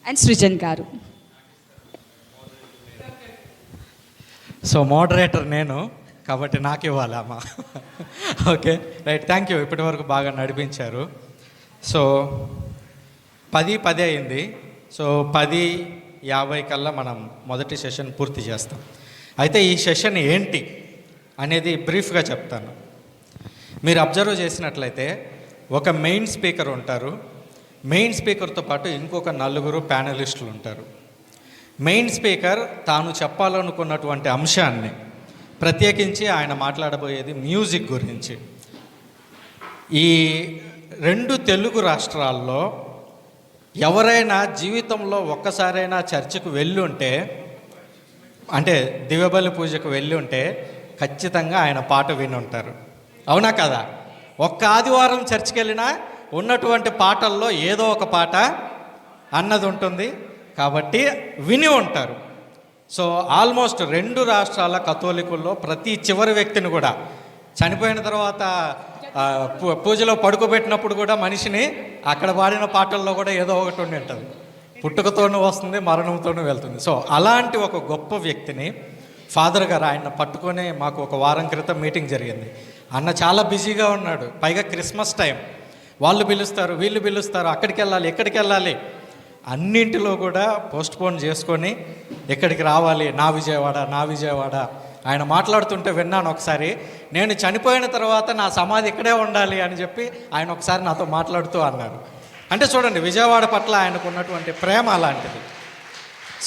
And Srujan గారు. So moderator నేను కాబట్టి నాకు ఇవ్వాలి అమ్మ. Okay right, thank you. ఇప్పటి వరకు బాగా నడిపించారు. సో 10:10 అయింది. సో 10:50 కల్లా మనం మొదటి సెషన్ పూర్తి చేస్తాం. అయితే ఈ సెషన్ ఏంటి అనేది బ్రీఫ్గా చెప్తాను. మీరు అబ్జర్వ్ చేసినట్లయితే ఒక మెయిన్ స్పీకర్ ఉంటారు. మెయిన్ స్పీకర్తో పాటు ఇంకొక 4 ప్యానలిస్టులు ఉంటారు. మెయిన్ స్పీకర్ తాను చెప్పాలనుకున్నటువంటి అంశాన్ని, ప్రత్యేకించి ఆయన మాట్లాడబోయేది మ్యూజిక్ గురించి. ఈ 2 తెలుగు రాష్ట్రాల్లో ఎవరైనా జీవితంలో ఒక్కసారైనా చర్చికి వెళ్ళి ఉంటే, అంటే దివ్యబలి పూజకు వెళ్ళి ఉంటే ఖచ్చితంగా ఆయన పాట విని ఉంటారు. అవునా కదా? ఒక్క ఆదివారం చర్చికి వెళ్ళినా ఉన్నటువంటి పాటల్లో ఏదో ఒక పాట అన్నది ఉంటుంది కాబట్టి విని ఉంటారు. సో ఆల్మోస్ట్ 2 రాష్ట్రాల కథోలికుల్లో ప్రతి చివరి వ్యక్తిని కూడా చనిపోయిన తర్వాత పూజలో పడుకోబెట్టినప్పుడు కూడా మనిషిని అక్కడ పాడిన పాటల్లో కూడా ఏదో ఒకటి ఉండి ఉంటుంది. పుట్టుకతోనూ వస్తుంది, మరణంతోనూ వెళ్తుంది. సో అలాంటి ఒక గొప్ప వ్యక్తిని ఫాదర్ గారు ఆయన పట్టుకొని మాకు ఒక వారం క్రితం మీటింగ్ జరిగింది. అన్న చాలా బిజీగా ఉన్నాడు, పైగా క్రిస్మస్ టైం, వాళ్ళు పిలుస్తారు, వీళ్ళు పిలుస్తారు, అక్కడికి వెళ్ళాలి, ఎక్కడికి వెళ్ళాలి, అన్నింటిలో కూడా పోస్ట్పోన్ చేసుకొని ఎక్కడికి రావాలి, నా విజయవాడ. ఆయన మాట్లాడుతుంటే విన్నాను ఒకసారి. నేను చనిపోయిన తర్వాత నా సమాధి ఇక్కడే ఉండాలి అని చెప్పి ఆయన ఒకసారి నాతో మాట్లాడుతూ అన్నారు. అంటే చూడండి, విజయవాడ పట్ల ఆయనకు ఉన్నటువంటి ప్రేమ అలాంటిది.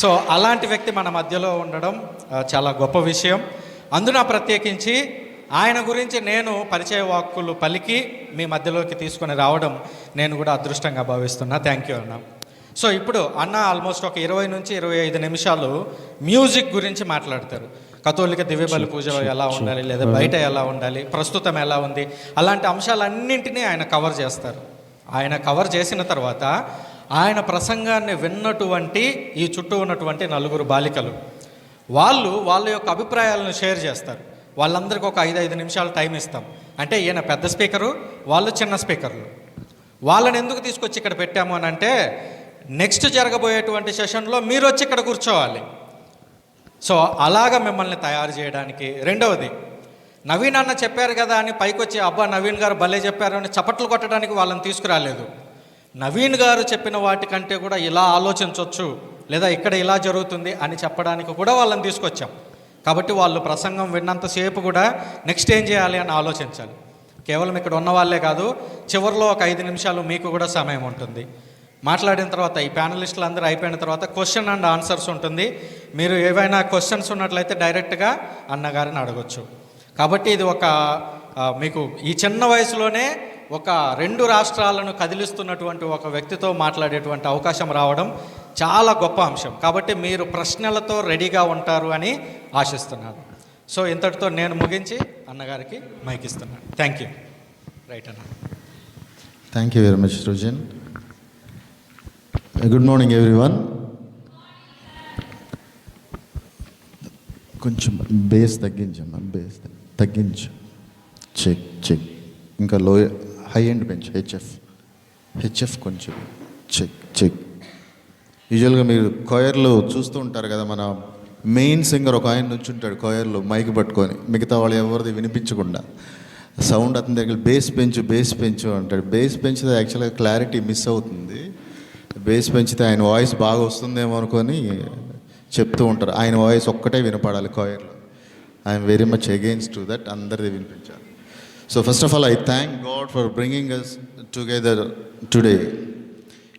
సో అలాంటి వ్యక్తి మన మధ్యలో ఉండడం చాలా గొప్ప విషయం. అందున ప్రత్యేకించి ఆయన గురించి నేను పరిచయ వాక్కులు పలికి మీ మధ్యలోకి తీసుకొని రావడం నేను కూడా అదృష్టంగా భావిస్తున్నా. థ్యాంక్ యూ అన్న. సో ఇప్పుడు అన్న ఆల్మోస్ట్ ఒక 20 నుంచి 25 నిమిషాలు మ్యూజిక్ గురించి మాట్లాడతారు. కథోలిక దివ్యబలి పూజలో ఎలా ఉండాలి, లేదా బయట ఎలా ఉండాలి, ప్రస్తుతం ఎలా ఉంది, అలాంటి అంశాలన్నింటినీ ఆయన కవర్ చేస్తారు. ఆయన కవర్ చేసిన తర్వాత ఆయన ప్రసంగాన్ని విన్నటువంటి ఈ చుట్టూ ఉన్నటువంటి 4 బాలికలు వాళ్ళ యొక్క అభిప్రాయాలను షేర్ చేస్తారు. వాళ్ళందరికీ ఒక 5 నిమిషాలు టైం ఇస్తాం. అంటే ఈయన పెద్ద స్పీకరు, వాళ్ళు చిన్న స్పీకర్లు. వాళ్ళని ఎందుకు తీసుకొచ్చి ఇక్కడ పెట్టాము అని అంటే, నెక్స్ట్ జరగబోయేటువంటి సెషన్లో మీరు వచ్చి ఇక్కడ కూర్చోవాలి. సో అలాగా మిమ్మల్ని తయారు చేయడానికి. రెండవది, నవీన్ అన్న చెప్పారు కదా అని పైకి వచ్చి అబ్బా నవీన్ గారు భలే చెప్పారు అని చప్పట్లు కొట్టడానికి వాళ్ళని తీసుకురాలేదు. నవీన్ గారు చెప్పిన వాటికంటే కూడా ఇలా ఆలోచించవచ్చు, లేదా ఇక్కడ ఇలా జరుగుతుంది అని చెప్పడానికి కూడా వాళ్ళని తీసుకొచ్చాం. కాబట్టి వాళ్ళు ప్రసంగం విన్నంతసేపు కూడా నెక్స్ట్ ఏం చేయాలి అని ఆలోచించాలి. కేవలం ఇక్కడ ఉన్న వాళ్ళే కాదు, చివరిలో ఒక 5 నిమిషాలు మీకు కూడా సమయం ఉంటుంది. మాట్లాడిన తర్వాత ఈ ప్యానలిస్టులు అందరూ అయిపోయిన తర్వాత క్వశ్చన్ అండ్ ఆన్సర్స్ ఉంటుంది. మీరు ఏవైనా క్వశ్చన్స్ ఉన్నట్లయితే డైరెక్ట్గా అన్నగారిని అడగొచ్చు. కాబట్టి ఇది ఒక మీకు ఈ చిన్న వయసులోనే ఒక 2 రాష్ట్రాలను కదిలిస్తున్నటువంటి ఒక వ్యక్తితో మాట్లాడేటువంటి అవకాశం రావడం చాలా గొప్ప అంశం. కాబట్టి మీరు ప్రశ్నలతో రెడీగా ఉంటారు అని ఆశిస్తున్నాను. సో ఇంతటితో నేను ముగించి అన్నగారికి మైక్ ఇస్తున్నాను. Thank you. రైట్ అన్న. Thank you very much Srujan. Good morning everyone. కొంచెం బేస్ తగ్గించమ్మా, బేస్ తగ్గించు. చెక్ ఇంకా లో, హై ఎండ్ పెంచు. హెచ్ఎఫ్ కొంచెం చెక్. యూజువల్గా మీరు కొయర్లో చూస్తూ ఉంటారు కదా, మన మెయిన్ సింగర్ ఒక ఆయన నుంచి ఉంటాడు కొయర్లో మైక్ పట్టుకొని, మిగతా వాళ్ళు ఎవరిది వినిపించకుండా సౌండ్ అతని దగ్గర బేస్ పెంచు అంటాడు. బేస్ పెంచితే యాక్చువల్గా క్లారిటీ మిస్ అవుతుంది. బేస్ పెంచితే ఆయన వాయిస్ బాగా వస్తుందేమో అనుకొని చెప్తూ ఉంటారు. ఆయన వాయిస్ ఒక్కటే వినపడాలి కొయర్లో. I'm very much against to that, అందరిది వినిపించాలి. So first of all, I thank God for bringing us together today.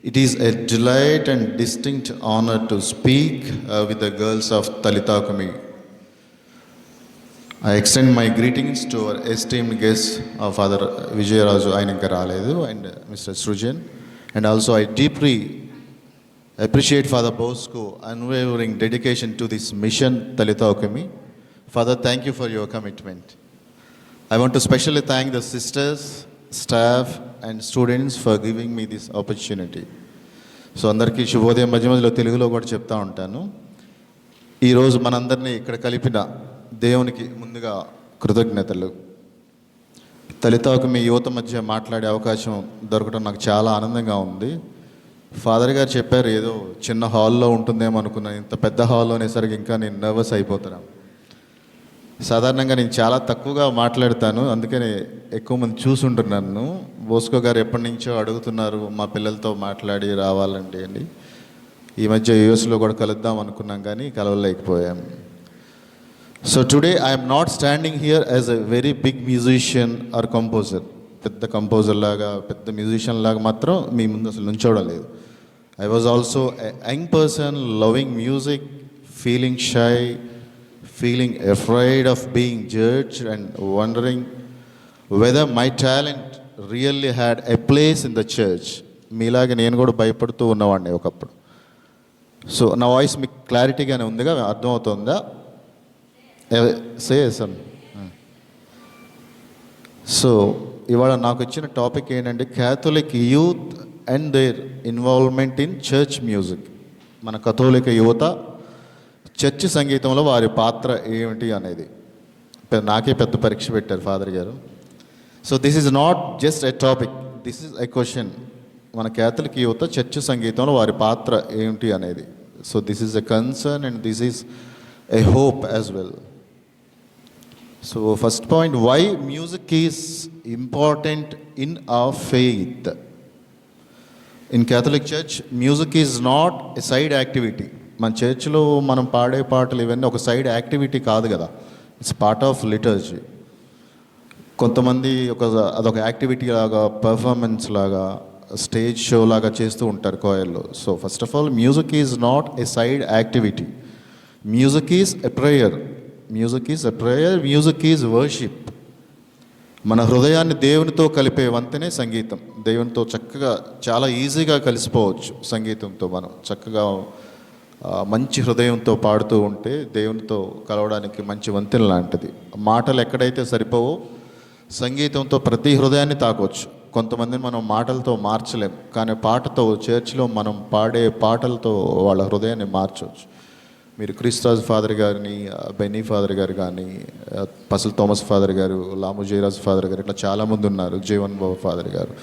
It is a delight and distinct honor to speak with the girls of Talitha Kumi. I extend my greetings to our esteemed guests of Father Vijayaraju Aiyanagar Raledu and Mr. Srujan. And also I deeply appreciate Father Bosco unwavering dedication to this mission Talitha Kumi. Father, thank you for your commitment. I want to specially thank the sisters, staff and students for giving me this opportunity. So అందరికీ శుభోదయం. మధ్యలో తెలుగులో కూడా చెప్తా ఉంటాను. ఈరోజు మనందరినీ ఇక్కడ కలిపిన దేవునికి ముందుగా కృతజ్ఞతలు. తలితాకు మీ యువత మధ్య మాట్లాడే అవకాశం దొరకడం నాకు చాలా ఆనందంగా ఉంది. ఫాదర్ గారు చెప్పారు ఏదో చిన్న హాల్లో ఉంటుందేమో అనుకున్నాను. ఇంత పెద్ద హాల్లో అనేసరికి ఇంకా నేను నర్వస్ అయిపోతున్నాను. సాధారణంగా నేను చాలా తక్కువగా మాట్లాడతాను, అందుకని ఎక్కువ మంది చూసుంటున్నాను. బోస్కో గారు ఎప్పటి నుంచో అడుగుతున్నారు మా పిల్లలతో మాట్లాడి రావాలండి అండి. ఈ మధ్య యూఎస్లో కూడా కలుద్దాం అనుకున్నాం కానీ కలవలేకపోయాం. So today I'm not standing here as a very big musician or composer. పెద్ద కంపోజర్ లాగా పెద్ద మ్యూజిషియన్ లాగా మాత్రం మీ ముందు అసలు నుంచోవడం లేదు. I was also a young person loving music, feeling shy, feeling afraid of being judged and wondering whether my talent really had a place in the church. మీలాగే నేను కూడా భయపడుతూ ఉన్నవాడిని ఒకప్పుడు. సో నా వాయిస్ మీకు క్లారిటీగానే ఉందిగా, అర్థమవుతుందా? సన్. సో ఇవాళ నాకు ఇచ్చిన టాపిక్ ఏంటంటే Catholic youth and their involvement in church music. మన కథోలిక యువత చర్చి సంగీతంలో వారి పాత్ర ఏమిటి అనేది నాకే పెద్ద పరీక్ష పెట్టారు ఫాదర్ గారు. So this is not just a topic, this is a question. మన క్యాథలిక్ యువత చర్చి సంగీతంలో వారి పాత్ర ఏమిటి అనేది. So this is a concern and this is a hope as well. So first point, why music is important in our faith. In Catholic church music is not a side activity. మన చర్చ్లో మనం పాడే పాటలు ఇవన్నీ ఒక side activity కాదు కదా, it's part of liturgy. కొంతమంది అదొక యాక్టివిటీ లాగా, పర్ఫార్మెన్స్ లాగా, స్టేజ్ షో లాగా చేస్తూ ఉంటారు కోయర్లో. So first of all music is not a side activity. Music is a prayer, music is a prayer, music is worship. మన హృదయాన్ని దేవునితో కలిపే వంతెనే సంగీతం. దేవునితో చక్కగా చాలా ఈజీగా కలిసిపోవచ్చు సంగీతంతో. మనం చక్కగా మంచి హృదయంతో పాడుతూ ఉంటే దేవునితో కలవడానికి మంచి వంతెన లాంటిది. మాటలు ఎక్కడైతే సరిపోవో సంగీతంతో ప్రతి హృదయాన్ని తాకొచ్చు. కొంతమందిని మనం మాటలతో మార్చలేం, కానీ పాటతో చర్చ్లో మనం పాడే పాటలతో వాళ్ళ హృదయాన్ని మార్చవచ్చు. మీరు క్రిస్టాజ్ ఫాదర్ గారిని, బెన్నీ ఫాదర్ గారు కానీ, పసల్ థామస్ ఫాదర్ గారు, లాము జయరాజ్ ఫాదర్ గారు, ఇట్లా చాలామంది ఉన్నారు, జీవన్ బాబు ఫాదర్ గారు.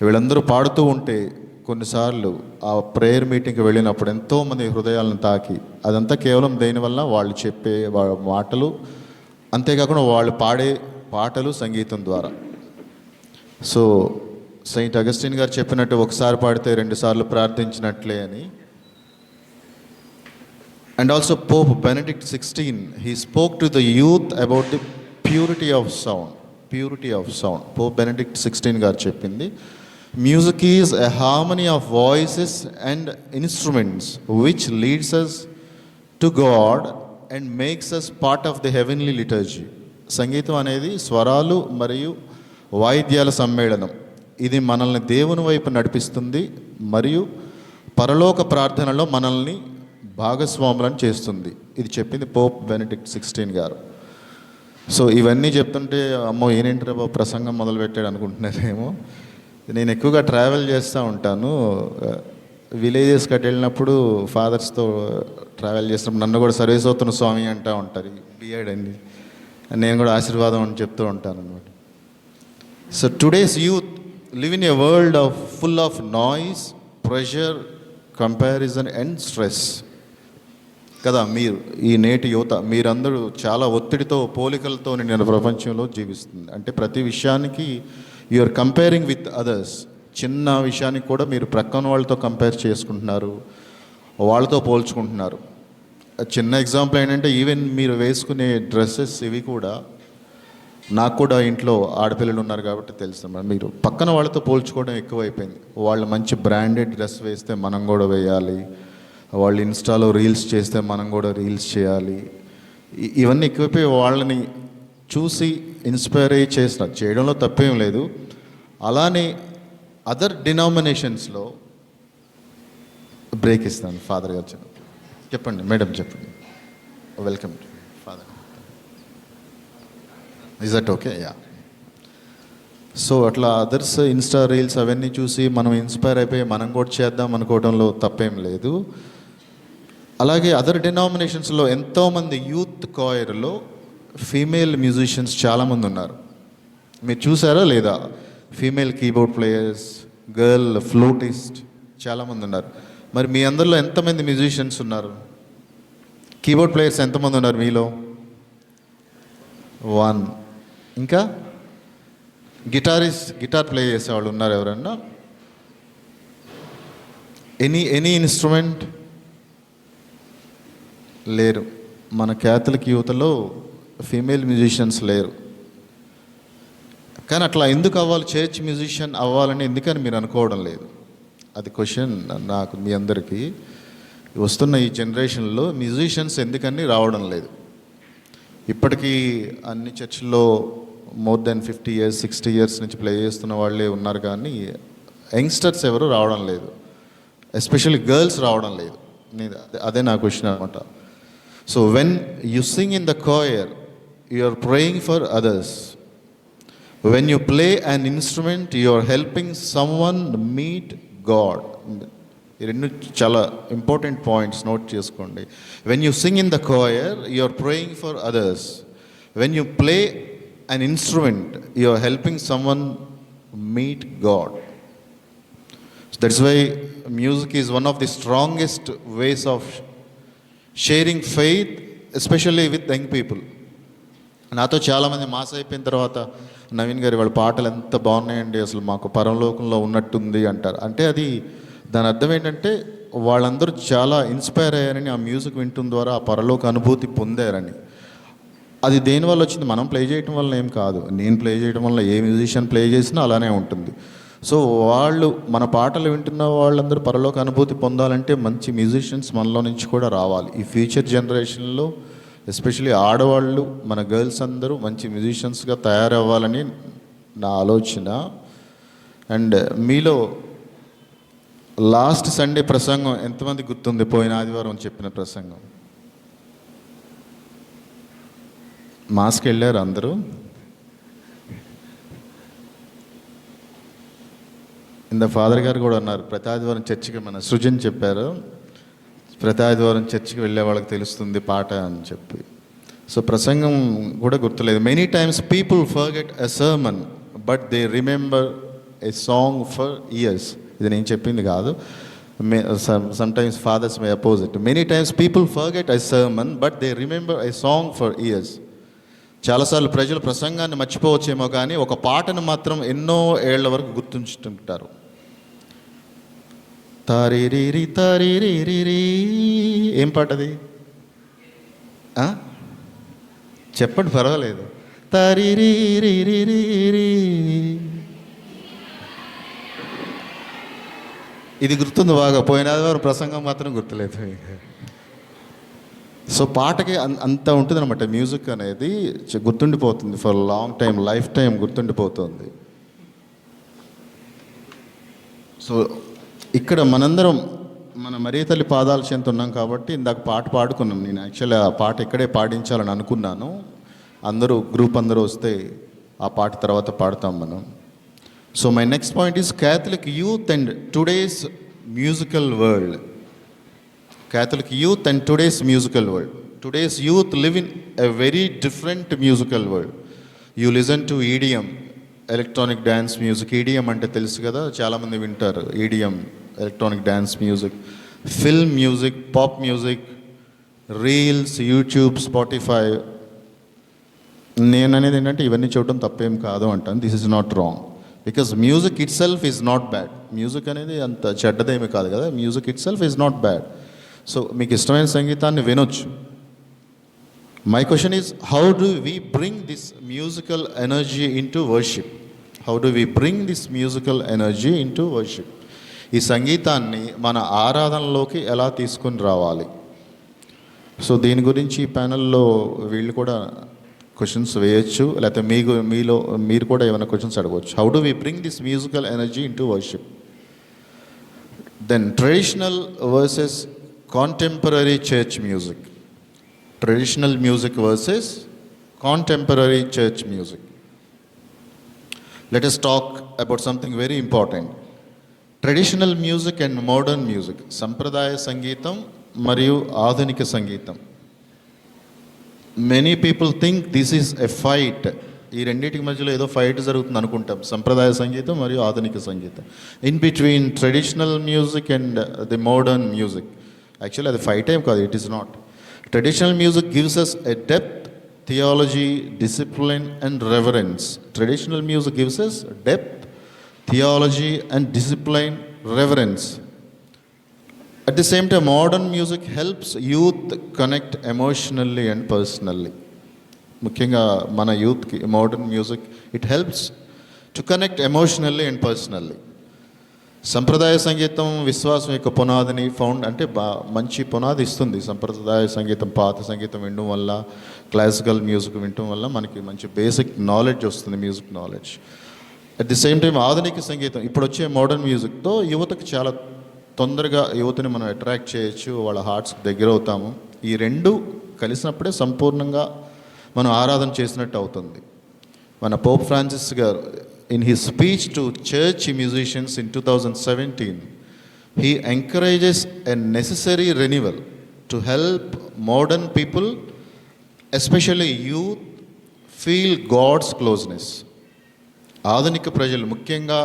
వీళ్ళందరూ పాడుతూ ఉంటే కొన్నిసార్లు ఆ ప్రేయర్ మీటింగ్కి వెళ్ళినప్పుడు ఎంతోమంది హృదయాలను తాకి, అదంతా కేవలం దేనివల్ల వాళ్ళు చెప్పే వాళ్ళ మాటలు, అంతేకాకుండా వాళ్ళు పాడే పాటలు సంగీతం ద్వారా. సో సెయింట్ అగస్టిన్ గారు చెప్పినట్టు ఒకసారి పాడితే 2 సార్లు ప్రార్థించినట్లే అని. And also Pope Benedict 16 he spoke to the youth about the purity of sound. Purity of sound Pope Benedict 16 గారు చెప్పింది. Music is a harmony of voices and instruments which leads us to God and makes us part of the heavenly liturgy. సంగీతం అనేది స్వరాలు మరియు వాయిద్యాల సమ్మేళనం. ఇది మనల్ని దేవుని వైపు నడిపిస్తుంది మరియు పరలోక ప్రార్థనలో మనల్ని భాగస్వాములను చేస్తుంది. ఇది చెప్పింది పోప్ బెనడిక్ట్ 16 గారు. సో ఇవన్నీ చెప్తుంటే అమ్మో ఏనేంటి బాబు ప్రసంగం మొదలుపెట్టాడు అనుకుంటున్నారేమో. నేను ఎక్కువగా ట్రావెల్ చేస్తూ ఉంటాను. విలేజెస్కి అటు వెళ్ళినప్పుడు ఫాదర్స్తో ట్రావెల్ చేసినప్పుడు నన్ను కూడా సర్వేశ్వరుని స్వామి అంటూ ఉంటారు, బిఎడ్ అండి. నేను కూడా ఆశీర్వాదం అని చెప్తూ ఉంటాను అనమాట. So today's youth live in a world of full of noise, pressure, comparison and stress కదా. మీరు ఈ నేటి యువత మీరందరూ చాలా ఒత్తిడితో, పోలికలతో నిండిన ప్రపంచంలో జీవిస్తుంది. అంటే ప్రతి విషయానికి you are comparing with others. చిన్న విషయానికి కూడా మీరు ప్రక్కన వాళ్ళతో కంపేర్ చేసుకుంటున్నారు, వాళ్ళతో పోల్చుకుంటున్నారు. చిన్న ఎగ్జాంపుల్ ఏంటంటే ఈవెన్ మీరు వేసుకునే డ్రెస్సెస్ ఇవి కూడా, నాకు కూడా ఇంట్లో ఆడపిల్లలు ఉన్నారు కాబట్టి తెలుసు, మీరు పక్కన వాళ్ళతో పోల్చుకోవడం ఎక్కువైపోయింది. వాళ్ళు మంచి బ్రాండెడ్ డ్రెస్ వేస్తే మనం కూడా వేయాలి, వాళ్ళు ఇన్స్టాలో రీల్స్ చేస్తే మనం కూడా రీల్స్ చేయాలి. ఇవన్నీ ఎక్కువైపోయి వాళ్ళని చూసి ఇన్స్పైర్ అయ్యి చేయడంలో తప్పేం లేదు. అలానే అదర్ డినామినేషన్స్లో బ్రేక్ ఇస్తాను. ఫాదర్ గారు చెప్పండి, మేడం చెప్పండి. Welcome father. Is that okay? Yeah. So అట్లా అదర్స్ ఇన్స్టా రీల్స్ అవన్నీ చూసి మనం ఇన్స్పైర్ అయిపోయి మనం కూడా చేద్దాం అనుకోవడంలో తప్పేం లేదు. అలాగే అదర్ డినామినేషన్స్లో ఎంతోమంది యూత్ కాయర్లో ఫీమేల్ మ్యూజిషియన్స్ చాలామంది ఉన్నారు. మీరు చూసారా లేదా? Female keyboard players, girl flutist, చాలామంది ఉన్నారు. మరి మీ అందరిలో ఎంతమంది మ్యూజిషియన్స్ ఉన్నారు? కీబోర్డ్ ప్లేయర్స్ ఎంతమంది ఉన్నారు మీలో? 1. ఇంకా గిటార్ ప్లే చేసేవాళ్ళు ఉన్నారు ఎవరన్నా? Any instrument? లేరు. మన క్యాథలిక్ యువతలో ఫీమేల్ మ్యూజిషియన్స్ లేరు. కానీ అట్లా ఎందుకు అవ్వాలి, చర్చ్ మ్యూజిషియన్ అవ్వాలని ఎందుకని మీరు అనుకోవడం లేదు? అది క్వశ్చన్ నాకు మీ అందరికీ. వస్తున్న ఈ జనరేషన్లో మ్యూజిషియన్స్ ఎందుకని రావడం లేదు? ఇప్పటికీ అన్ని చర్చిల్లో మోర్ దెన్ 50 years 60 years నుంచి ప్లే చేస్తున్న వాళ్ళే ఉన్నారు, కానీ యంగ్స్టర్స్ ఎవరు రావడం లేదు, ఎస్పెషల్లీ గర్ల్స్ రావడం లేదు. అదే నా క్వశ్చన్ అనమాట. So when you sing in the choir, you are praying for others. When you play an instrument, you are helping someone meet God. ఈ రెండు చాలా ఇంపార్టెంట్ పాయింట్స్ నోట్ చేసుకోండి. When you sing in the choir, you are praying for others. When you play an instrument, you are helping someone meet God. So that's why music is one of the strongest ways of sharing faith, especially with young people. నాతో చాలామంది mass అయిపోయిన తర్వాత, నవీన్ గారి వాళ్ళ పాటలు ఎంత బాగున్నాయండి, అసలు మాకు పరలోకంలో ఉన్నట్టుంది అంటారు. అంటే అది దాని అర్థం ఏంటంటే వాళ్ళందరూ చాలా ఇన్స్పైర్ అయ్యారని, ఆ మ్యూజిక్ వింటం ద్వారా ఆ పరలోక అనుభూతి పొందారని. అది దేనివల్ల వచ్చింది? మనం ప్లే చేయడం వల్ల ఏం కాదు, నేను ప్లే చేయడం వల్ల, ఏ మ్యూజిషియన్ ప్లే చేసినా అలానే ఉంటుంది. సో వాళ్ళు, మన పాటలు వింటున్న వాళ్ళందరూ పరలోక అనుభూతి పొందాలంటే మంచి మ్యూజిషియన్స్ మనలో నుంచి కూడా రావాలి. ఈ ఫ్యూచర్ జనరేషన్లో ఎస్పెషలీ ఆడవాళ్ళు, మన గర్ల్స్ అందరూ మంచి మ్యూజిషియన్స్గా తయారవ్వాలని నా ఆలోచన. అండ్ మీలో లాస్ట్ సండే ప్రసంగం ఎంతమంది గుర్తుంది? పోయిన ఆదివారం చెప్పిన ప్రసంగం. మాస్కి వెళ్ళారు అందరూ? ఇంత ఫాదర్ గారు కూడా అన్నారు, ప్రతి ఆదివారం చర్చికి, మన సృజన్ చెప్పారు, ప్రతి ఆదివారం చర్చికి వెళ్ళే వాళ్ళకి తెలుస్తుంది పాట అని చెప్పి. సో ప్రసంగం కూడా గుర్తులేదు. Many times people forget a sermon but they remember a song for years. ఇది నేను చెప్పింది కాదు. Sometimes fathers may oppose it. Many times people forget a sermon but they remember a song for years. చాలాసార్లు ప్రజలు ప్రసంగాన్ని మర్చిపోవచ్చేమో, కానీ ఒక పాటను మాత్రం ఎన్నో ఏళ్ల వరకు గుర్తుంచుతుంటారు. తారీరీ తారీరీ, ఏం పాట అది? చెప్పండి, పర్వాలేదు. తారీరీ, ఇది గుర్తుంది బాగా. పోయిన ఆదివారం ప్రసంగం మాత్రం గుర్తులేదు. సో పాటకి అంత ఉంటుంది అనమాట. మ్యూజిక్ అనేది గుర్తుండిపోతుంది for long time, life time గుర్తుండిపోతుంది. సో ఇక్కడ మనందరం మన మరియ తల్లి పాదాల చెంత ఉన్నాం కాబట్టి ఇందాక పాట పాడుకున్నాం. నేను యాక్చువల్లీ ఆ పాట ఇక్కడే పాడించాలని అనుకున్నాను. గ్రూప్ అందరూ వస్తే ఆ పాట తర్వాత పాడతాం మనం. So my next point is Catholic youth and today's musical world. Catholic youth and today's musical world. Today's youth live in a very different musical world. You listen to EDM, electronic dance music. EDM అంటే తెలుసు కదా, చాలామంది వింటారు. EDM, electronic dance music, film music, pop music, reels, YouTube, Spotify. నేను అనేది ఏంటంటే ఇవన్నీ చూడడం తప్పేం కాదు అంటాను. This is not wrong, because music it self is not bad. Music అనేది అంత చెడ్డదేమీ కాదు కదా. Music it self is not bad. So మీకు ఇష్టమైన సంగీతాన్ని వినొచ్చు. My question is, how do we bring this musical energy into worship? How do we bring this musical energy into worship? ఈ సంగీతాన్ని మన ఆరాధనలోకి ఎలా తీసుకొని రావాలి? సో దీని గురించి ఈ ప్యానెల్లో వీళ్ళు కూడా క్వశ్చన్స్ వేయచ్చు, లేకపోతే మీరు కూడా ఏమైనా క్వశ్చన్స్ అడగవచ్చు. How do we bring this musical energy into worship? Than traditional versus contemporary church music. Traditional music versus contemporary church music. Let us talk about something very important. Traditional music and modern music. Sampradaya sangeetam mariyu aadhunika sangeetam. Many people think this is a fight. ఈ రెండింటికి మధ్యలో ఏదో fight జరుగుతుంది అనుకుంటాం, సంప్రదాయ సంగీతం మరియు ఆధునిక సంగీతం. In between traditional music and the modern music. Actually అది ఫైట్ ఏం కాదు, it is not. Traditional music gives us a depth, theology, discipline and reverence. Traditional music gives us depth, theology and discipline, reverence. At the same time, modern music helps youth connect emotionally and personally. ముఖ్యంగా మన యూత్కి modern music it helps to connect emotionally and personally. సంప్రదాయ సంగీతం విశ్వాసం యొక్క పునాదిని అంటే మంచి పునాది ఇస్తుంది. సంప్రదాయ సంగీతం, పాత సంగీతం వినడం వల్ల, క్లాసికల్ మ్యూజిక్ వినడం వల్ల మనకి మంచి బేసిక్ నాలెడ్జ్ వస్తుంది, music knowledge. At the same time ఆధునిక సంగీతం, ఇప్పుడు వచ్చే మోడర్న్ మ్యూజిక్తో యువతకు చాలా తొందరగా యువతని మనం అట్రాక్ట్ చేయొచ్చు, వాళ్ళ హార్ట్స్కి దగ్గర అవుతాము. ఈ రెండు కలిసినప్పుడే సంపూర్ణంగా మనం ఆరాధన చేసినట్టు అవుతుంది. మన పోప్ ఫ్రాన్సిస్ గారు in his speech to church musicians in 2017, he encourages a necessary renewal to help modern people, especially youth, feel God's closeness. ఆధునిక ప్రజలు, ముఖ్యంగా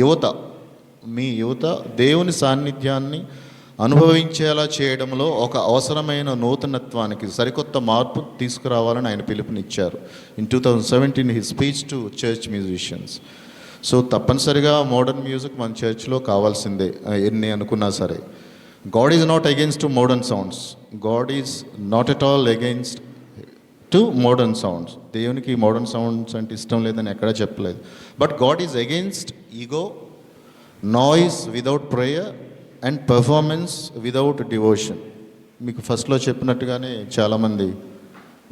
యువత, మీ యువత దేవుని సాన్నిధ్యాన్ని అనుభవించేలా చేయడంలో ఒక అవసరమైన నూతనత్వానికి, సరికొత్త మార్పు తీసుకురావాలని ఆయన పిలుపునిచ్చారు. In 2017 he speech to church musicians. So తప్పనిసరిగా మోడర్న్ మ్యూజిక్ మన చర్చ్లో కావాల్సిందే, ఎన్ని అనుకున్నా సరే. God is not against to modern sounds. God is not at all against to modern sounds. దేవునికి మోడర్న్ సౌండ్స్ అంటే ఇష్టం లేదని ఎక్కడా చెప్పలేదు. But God is against ego, noise without prayer and performance without devotion. మీకు ఫస్ట్లో చెప్పినట్టుగానే చాలామంది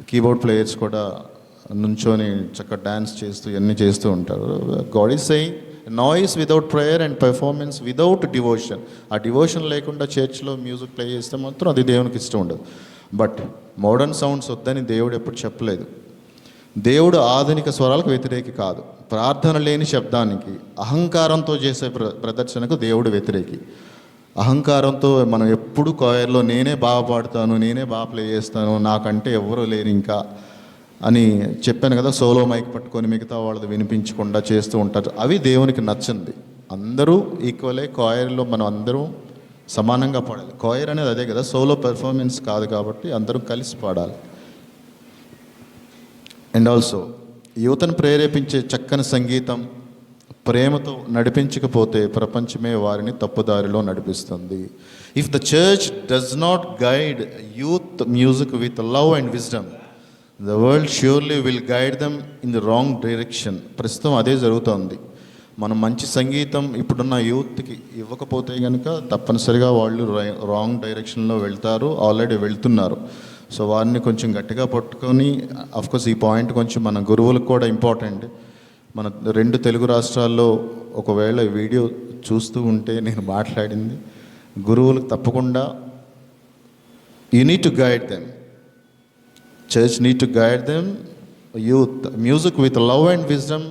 కీబోర్డ్ ప్లేయర్స్ కూడా నుంచొని చక్కగా డ్యాన్స్ చేస్తూ ఇవన్నీ చేస్తూ ఉంటారు. God is saying noise without prayer and performance without devotion. ఆ డివోషన్ లేకుండా చర్చ్లో మ్యూజిక్ ప్లే చేస్తే మాత్రం అది దేవునికి ఇష్టం ఉండదు. బట్ మోడర్న్ సౌండ్స్ వద్దని దేవుడు ఎప్పుడు చెప్పలేదు. దేవుడు ఆధునిక స్వరాలకు వ్యతిరేకి కాదు. ప్రార్థన లేని శబ్దానికి, అహంకారంతో చేసే ప్రదర్శనకు దేవుడు వ్యతిరేకి. అహంకారంతో మనం ఎప్పుడు కాయర్లో నేనే బాగా పాడుతాను, నేనే బాగా ప్లే చేస్తాను, నాకంటే ఎవరూ లేరు ఇంకా అని చెప్పాను కదా, సోలో మైక్ పట్టుకొని మిగతా వాళ్ళది వినిపించకుండా చేస్తూ ఉంటారు. అవి దేవునికి నచ్చింది. అందరూ ఈక్వలే, కాయర్లో మనం అందరం సమానంగా పాడాలి. కాయర్ అనేది అదే కదా, సోలో పెర్ఫార్మెన్స్ కాదు కాబట్టి అందరం కలిసి పాడాలి. అండ్ ఆల్సో యువతను ప్రేరేపించే చక్కని సంగీతం ప్రేమతో నడిపించకపోతే ప్రపంచమే వారిని తప్పుదారిలో నడిపిస్తుంది. If the church does not guide youth music with love and wisdom, the world surely will guide them in the wrong direction. ప్రస్తుతం అదే జరుగుతోంది. మనం మంచి సంగీతం ఇప్పుడున్న యూత్కి ఇవ్వకపోతే కనుక తప్పనిసరిగా వాళ్ళు రాంగ్ డైరెక్షన్లో వెళ్తారు, ఆల్రెడీ వెళ్తున్నారు. సో వారిని కొంచెం గట్టిగా పట్టుకొని, అఫ్కోర్స్ ఈ పాయింట్ కొంచెం మన గురువులకు కూడా ఇంపార్టెంట్. మన 2 తెలుగు రాష్ట్రాల్లో ఒకవేళ ఈ వీడియో చూస్తూ ఉంటే నేను మాట్లాడింది, గురువులకు తప్పకుండా you need to guide them. Church need to guide them, youth music with love and wisdom,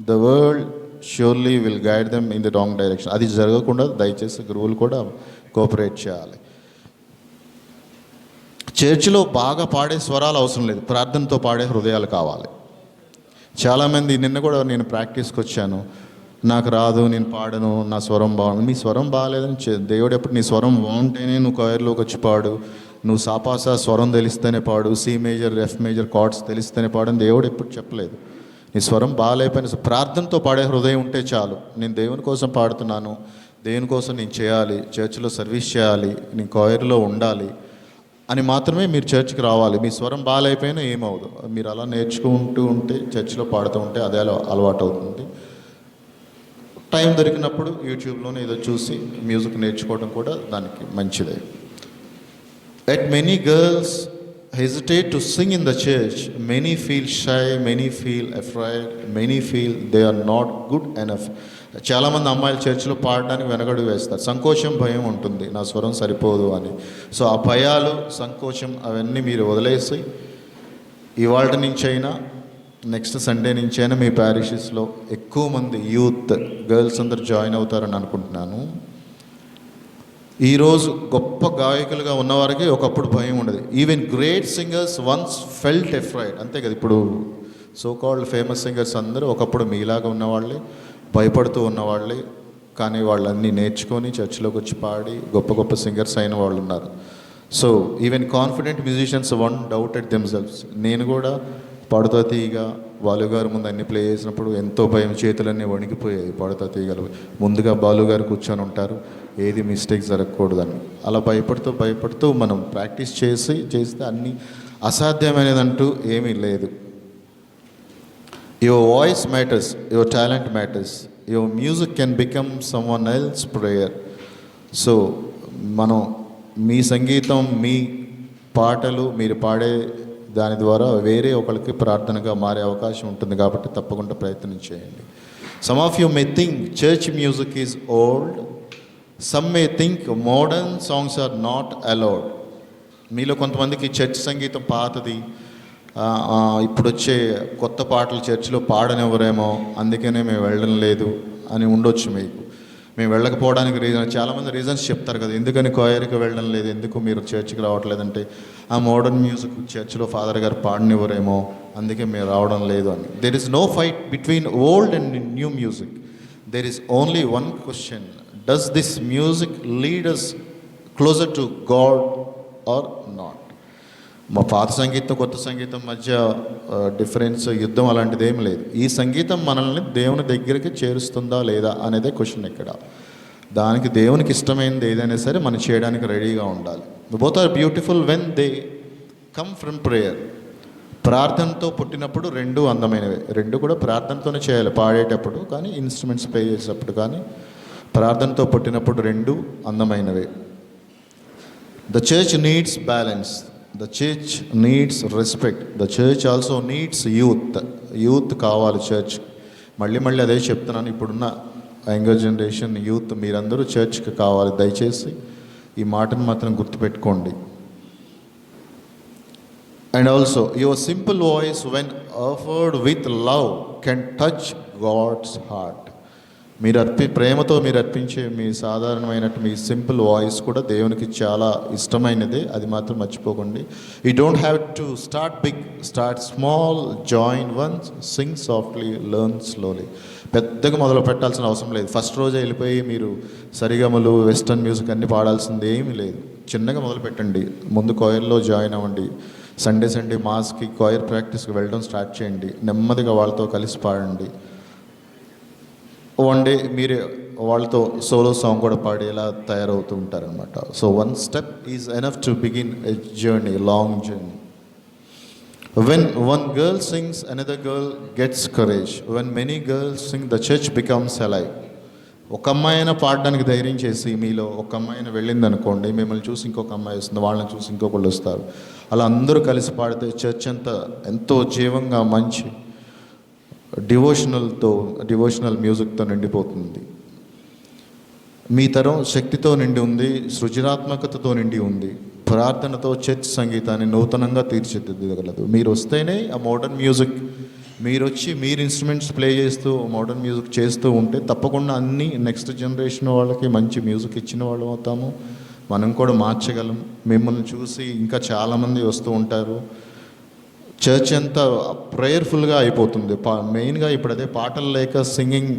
the world surely will guide them in the wrong direction. అది జరగకుండా దయచేసి గురువులు కూడా కోఆపరేట్ చేయాలి. చర్చిలో బాగా పాడే స్వరాలు అవసరం లేదు, ప్రార్థనతో పాడే హృదయాలు కావాలి. చాలామంది, నిన్న కూడా నేను ప్రాక్టీస్కి వచ్చాను, నాకు రాదు, నేను పాడను, నా స్వరం బాగుంది. మీ స్వరం బాగాలేదని దేవుడు ఎప్పుడు నీ స్వరం బాగుంటేనే నువ్వు కాయర్లోకి వచ్చి పాడు, నువ్వు సాపాసా స్వరం తెలిస్తేనే పాడు, C major, F major chords తెలిస్తేనే పాడు అని దేవుడు ఎప్పుడు చెప్పలేదు. నీ స్వరం బాగాలేకపోయినా ప్రార్థనతో పాడే హృదయం ఉంటే చాలు. నేను దేవుని కోసం పాడుతున్నాను, దేవుని కోసం నేను చేయాలి, చర్చిలో సర్వీస్ చేయాలి, నేను కాయర్లో ఉండాలి అని మాత్రమే మీరు చర్చ్కి రావాలి. మీ స్వరం బాగాలైపోయినా ఏమవుదు, మీరు అలా నేర్చుకుంటూ ఉంటే, చర్చిలో పాడుతూ ఉంటే అదే అలవాటు అవుతుంది. టైం దొరికినప్పుడు యూట్యూబ్లోనే ఏదో చూసి మ్యూజిక్ నేర్చుకోవడం కూడా దానికి మంచిదే. At many girls hesitate to sing in the church. Many feel shy, many feel afraid, many feel they are not good enough. చాలామంది అమ్మాయిలు చర్చిలో పాడడానికి వెనకడుగు వేస్తారు. సంకోచం, భయం ఉంటుంది, నా స్వరం సరిపోదు అని. సో ఆ భయాలు, సంకోచం అవన్నీ మీరు వదిలేసి ఇవాళ నుంచైనా, నెక్స్ట్ సండే నుంచైనా మీ ప్యారిషెస్లో ఎక్కువ మంది యూత్ గర్ల్స్ అందరు జాయిన్ అవుతారని అనుకుంటున్నాను. ఈరోజు గొప్ప గాయకులుగా ఉన్నవారికి ఒకప్పుడు భయం ఉండదు. Even great singers once felt afraid. అంతే కదా, ఇప్పుడు సో కాల్డ్ ఫేమస్ సింగర్స్ అందరూ ఒకప్పుడు మీలాగా ఉన్నవాళ్ళే, భయపడుతూ ఉన్నవాళ్ళే, కానీ వాళ్ళన్నీ నేర్చుకొని చర్చిలోకి వచ్చి పాడి గొప్ప గొప్ప సింగర్స్ అయిన వాళ్ళు ఉన్నారు. So even confident musicians one doubted themselves. నేను కూడా పాడుతా తీయగా బాలుగారు ముందు అన్ని ప్లే చేసినప్పుడు ఎంతో భయం, చేతులన్నీ వణికిపోయాయి. పాడుతా తీయగలు ముందుగా బాలుగారు కూర్చొని ఉంటారు, ఏది మిస్టేక్ జరగకూడదని. అలా భయపడుతూ మనం ప్రాక్టీస్ చేస్తే అన్నీ అసాధ్యమైనదంటూ ఏమీ లేదు. Your voice matters, your talent matters, your music can become some one else prayer. So మనం మీ సంగీతం, మీ పాటలు, మీరు పాడే దాని ద్వారా వేరే ఒకరికి ప్రార్థనగా మారే అవకాశం ఉంటుంది. కాబట్టి తప్పకుండా ప్రయత్నం చేయండి. Some of you may think church music is old, some may think modern songs are not allowed. మీలో కొంతమందికి చర్చ్ సంగీతం పాతది, ఇప్పుడు వచ్చే కొత్త పాటలు చర్చిలో పాడనివ్వరేమో, అందుకనే మేము వెళ్ళడం లేదు అని ఉండొచ్చు. మేము వెళ్ళకపోవడానికి చాలామంది రీజన్స్ చెప్తారు కదా, ఎందుకని క్వైర్కి వెళ్ళడం లేదు, ఎందుకు మీరు చర్చికి రావట్లేదంటే ఆ మోడర్న్ మ్యూజిక్ చర్చిలో ఫాదర్ గారు పాడనివ్వరేమో, అందుకే మేము రావడం లేదు అని. There is no fight between old and new music. There is only one question, does this music lead us closer to God or not? మా పాత సంగీతం కొత్త సంగీతం మధ్య డిఫరెన్స్, యుద్ధం అలాంటిది ఏం లేదు. ఈ సంగీతం మనల్ని దేవుని దగ్గరికి చేరుస్తుందా లేదా అనేదే క్వశ్చన్ ఇక్కడ. దానికి దేవునికి ఇష్టమైనది ఏదైనా సరే మనం చేయడానికి రెడీగా ఉండాలి. Both are beautiful when they come from prayer. ప్రార్థనతో పుట్టినప్పుడు రెండు అందమైనవే, రెండు కూడా ప్రార్థనతోనే చేయాలి పాడేటప్పుడు కానీ, ఇన్స్ట్రుమెంట్స్ ప్లే చేసేటప్పుడు కానీ. ప్రార్థనతో పుట్టినప్పుడు రెండు అందమైనవే. The church needs balance, the church needs respect, the church also needs youth కావాలి చర్చ్. మళ్ళీ అదే చెప్తున్నాను, ఇప్పుడున్న యంగర్ జనరేషన్ యూత్ మీరందరూ చర్చ్కి కావాలి. దయచేసి ఈ మాటను మాత్రం గుర్తుపెట్టుకోండి. And also your simple voice when offered with love can touch God's heart. ప్రేమతో మీరు అర్పించే మీ సాధారణమైనట్టు మీ సింపుల్ వాయిస్ కూడా దేవునికి చాలా ఇష్టమైనదే, అది మాత్రం మర్చిపోకండి. You don't have to start big, start small, join once, sing softly, learn slowly. పెద్దగా మొదలు పెట్టాల్సిన అవసరం లేదు. ఫస్ట్ రోజే వెళ్ళిపోయి మీరు సరిగమలు, వెస్టర్న్ మ్యూజిక్ అన్నీ పాడాల్సింది ఏమీ లేదు. చిన్నగా మొదలు పెట్టండి. ముందు కాయర్లో జాయిన్ అవ్వండి. సండే మాస్కి కాయర్ ప్రాక్టీస్కి వెళ్ళడం స్టార్ట్ చేయండి. నెమ్మదిగా వాళ్ళతో కలిసి పాడండి. వన్ డే మీరు వాళ్ళతో సోలో సాంగ్ కూడా పాడేలా తయారవుతూ ఉంటారనమాట. So one step is enough to begin a journey, long journey. When one girl sings another girl gets courage. When many girls sing the church becomes alive. ఒక అమ్మాయి అయినా పాడడానికి ధైర్యం చేసి, మీలో ఒక అమ్మాయి అయినా వెళ్ళింది అనుకోండి, మిమ్మల్ని చూసి ఇంకొక అమ్మాయి వస్తుంది, వాళ్ళని చూసి ఇంకొకళ్ళు వస్తారు. అలా అందరూ కలిసి పాడితే చర్చ్ అంతా ఎంతో జీవంగా మంచి డివోషనల్ మ్యూజిక్తో నిండిపోతుంది. మీ తరం శక్తితో నిండి ఉంది, సృజనాత్మకతతో నిండి ఉంది. ప్రార్థనతో చర్చ్ సంగీతాన్ని నూతనంగా తీర్చిదిద్దగలదు. మీరు వస్తేనే ఆ మోడర్న్ మ్యూజిక్, మీరు వచ్చి మీరు ఇన్స్ట్రుమెంట్స్ ప్లే చేస్తూ మోడర్న్ మ్యూజిక్ చేస్తూ ఉంటే తప్పకుండా అన్ని నెక్స్ట్ జనరేషన్ వాళ్ళకి మంచి మ్యూజిక్ ఇచ్చిన వాళ్ళం అవుతాము. మనం కూడా మార్చగలం. మిమ్మల్ని చూసి ఇంకా చాలామంది వస్తూ ఉంటారు. చర్చ్ అంతా ప్రేయర్ఫుల్గా అయిపోతుంది. మెయిన్గా ఇప్పుడు అదే పాటలు లేక సింగింగ్.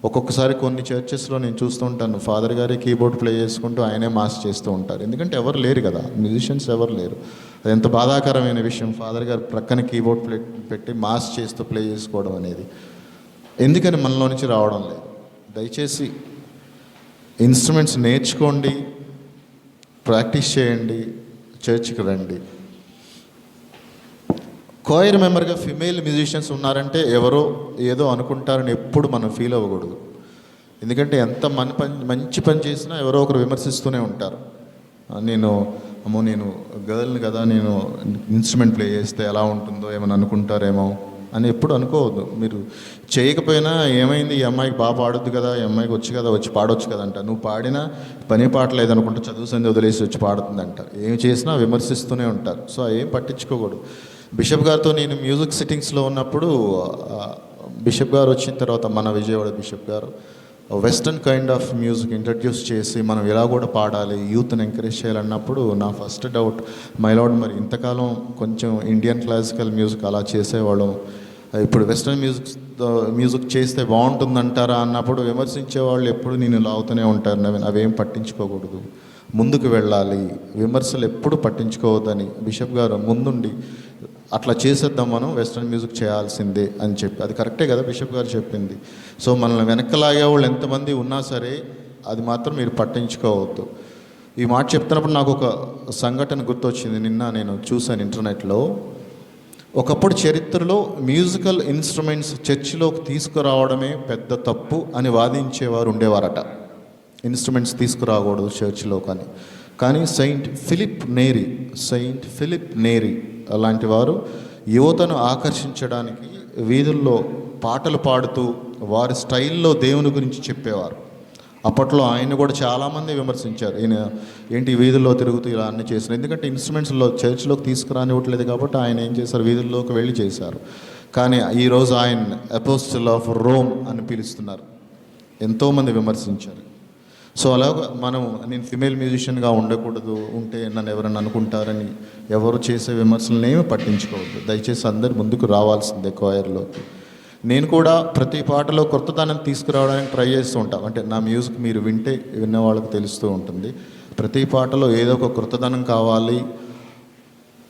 ఒక్కొక్కసారి కొన్ని చర్చెస్లో నేను చూస్తూ ఉంటాను, ఫాదర్ గారి కీబోర్డ్ ప్లే చేసుకుంటూ ఆయనే మాస్ చేస్తూ ఉంటారు. ఎందుకంటే ఎవరు లేరు కదా, మ్యూజిషియన్స్ ఎవరు లేరు. అది ఎంత బాధాకరమైన విషయం. ఫాదర్ గారు ప్రక్కన కీబోర్డ్ పెట్టి మాస్ చేస్తూ ప్లే చేసుకోవడం అనేది ఎందుకని మనలో నుంచి రావడం లేదు. దయచేసి ఇన్స్ట్రుమెంట్స్ నేర్చుకోండి, ప్రాక్టీస్ చేయండి, చర్చ్కి రండి. కోయర్ మెంబర్గా ఫిమేల్ మ్యూజిషియన్స్ ఉన్నారంటే ఎవరో ఏదో అనుకుంటారని ఎప్పుడు మనం ఫీల్ అవ్వకూడదు. ఎందుకంటే ఎంత మంచి పని చేసినా ఎవరో ఒకరు విమర్శిస్తూనే ఉంటారు. నేను గర్ల్ని కదా, నేను ఇన్స్ట్రుమెంట్ ప్లే చేస్తే ఎలా ఉంటుందో ఏమైనా అనుకుంటారేమో అని ఎప్పుడు అనుకోవద్దు. మీరు చేయకపోయినా ఏమైంది, ఈ అమ్మాయికి బాగా పాడొద్దు కదా, ఈ అమ్మాయికి వచ్చి పాడొచ్చు కదంట. నువ్వు పాడినా పని పాటలేదు అనుకుంటా, చదువు సంది వదిలేసి వచ్చి పాడుతుందంట. ఏం చేసినా విమర్శిస్తూనే ఉంటారు. సో ఏం పట్టించుకోకూడదు. బిషప్ గారితో నేను మ్యూజిక్ సిట్టింగ్స్లో ఉన్నప్పుడు, బిషప్ గారు వచ్చిన తర్వాత మన విజయవాడ బిషప్ గారు western kind of music introduce చేసి మనం ఇలా కూడా పాడాలి, యూత్ని ఎంకరేజ్ చేయాలన్నప్పుడు నా ఫస్ట్ డౌట్, మై లార్డ్ మరి ఇంతకాలం కొంచెం ఇండియన్ క్లాసికల్ మ్యూజిక్ అలా చేసేవాళ్ళం, ఇప్పుడు వెస్ట్రన్ మ్యూజిక్ చేస్తే బాగుంటుందంటారా అన్నప్పుడు విమర్శించే వాళ్ళు ఎప్పుడు నేను లాగుతూనే ఉంటారు. నవీన్, అవేం పట్టించుకోకూడదు, ముందుకు వెళ్ళాలి, విమర్శలు ఎప్పుడు పట్టించుకోవద్దని బిషప్ గారు ముందుండి అట్లా చేసేద్దాం, మనం వెస్ట్రన్ మ్యూజిక్ చేయాల్సిందే అని చెప్పి, అది కరెక్టే కదా బిషప్ గారు చెప్పింది. సో మనల్ని వెనక్కలాగే వాళ్ళు ఎంతమంది ఉన్నా సరే అది మాత్రం మీరు పట్టించుకోవద్దు. ఈ మాట చెప్తున్నప్పుడు నాకు ఒక సంఘటన గుర్తొచ్చింది. నిన్న నేను చూశాను ఇంటర్నెట్లో. ఒకప్పుడు చరిత్రలో మ్యూజికల్ ఇన్స్ట్రుమెంట్స్ చర్చిలోకి తీసుకురావడమే పెద్ద తప్పు అని వాదించేవారు ఉండేవారట. ఇన్స్ట్రుమెంట్స్ తీసుకురాకూడదు చర్చిలో కానీ సెయింట్ ఫిలిప్ నేరీ అలాంటి వారు యువతను ఆకర్షించడానికి వీధుల్లో పాటలు పాడుతూ వారి స్టైల్లో దేవుని గురించి చెప్పేవారు. అప్పట్లో ఆయన కూడా చాలామంది విమర్శించారు, ఈయన ఏంటి వీధుల్లో తిరుగుతూ ఇలా అన్నీ చేశారు. ఎందుకంటే ఇన్స్ట్రుమెంట్స్లో చర్చ్లోకి తీసుకురానివ్వట్లేదు కాబట్టి ఆయన ఏం చేశారు, వీధుల్లోకి వెళ్ళి చేశారు. కానీ ఈరోజు ఆయన అపోస్టల్ ఆఫ్ రోమ్ అని పిలుస్తున్నారు. ఎంతోమంది విమర్శించారు. సో అలాగా మనం, నేను ఫిమేల్ మ్యూజిషియన్గా ఉండకూడదు, ఉంటే నన్ను ఎవరైనా అనుకుంటారని ఎవరు చేసే విమర్శలను ఏమీ పట్టించుకోవద్దు. దయచేసి అందరు ముందుకు రావాల్సిందే కోయర్లోకి. నేను కూడా ప్రతి పాటలో కొత్తదనం తీసుకురావడానికి ట్రై చేస్తూ ఉంటాను. అంటే నా మ్యూజిక్ మీరు విన్న వాళ్ళకి తెలుస్తూ ఉంటుంది. ప్రతి పాటలో ఏదో ఒక కొత్తదనం కావాలి.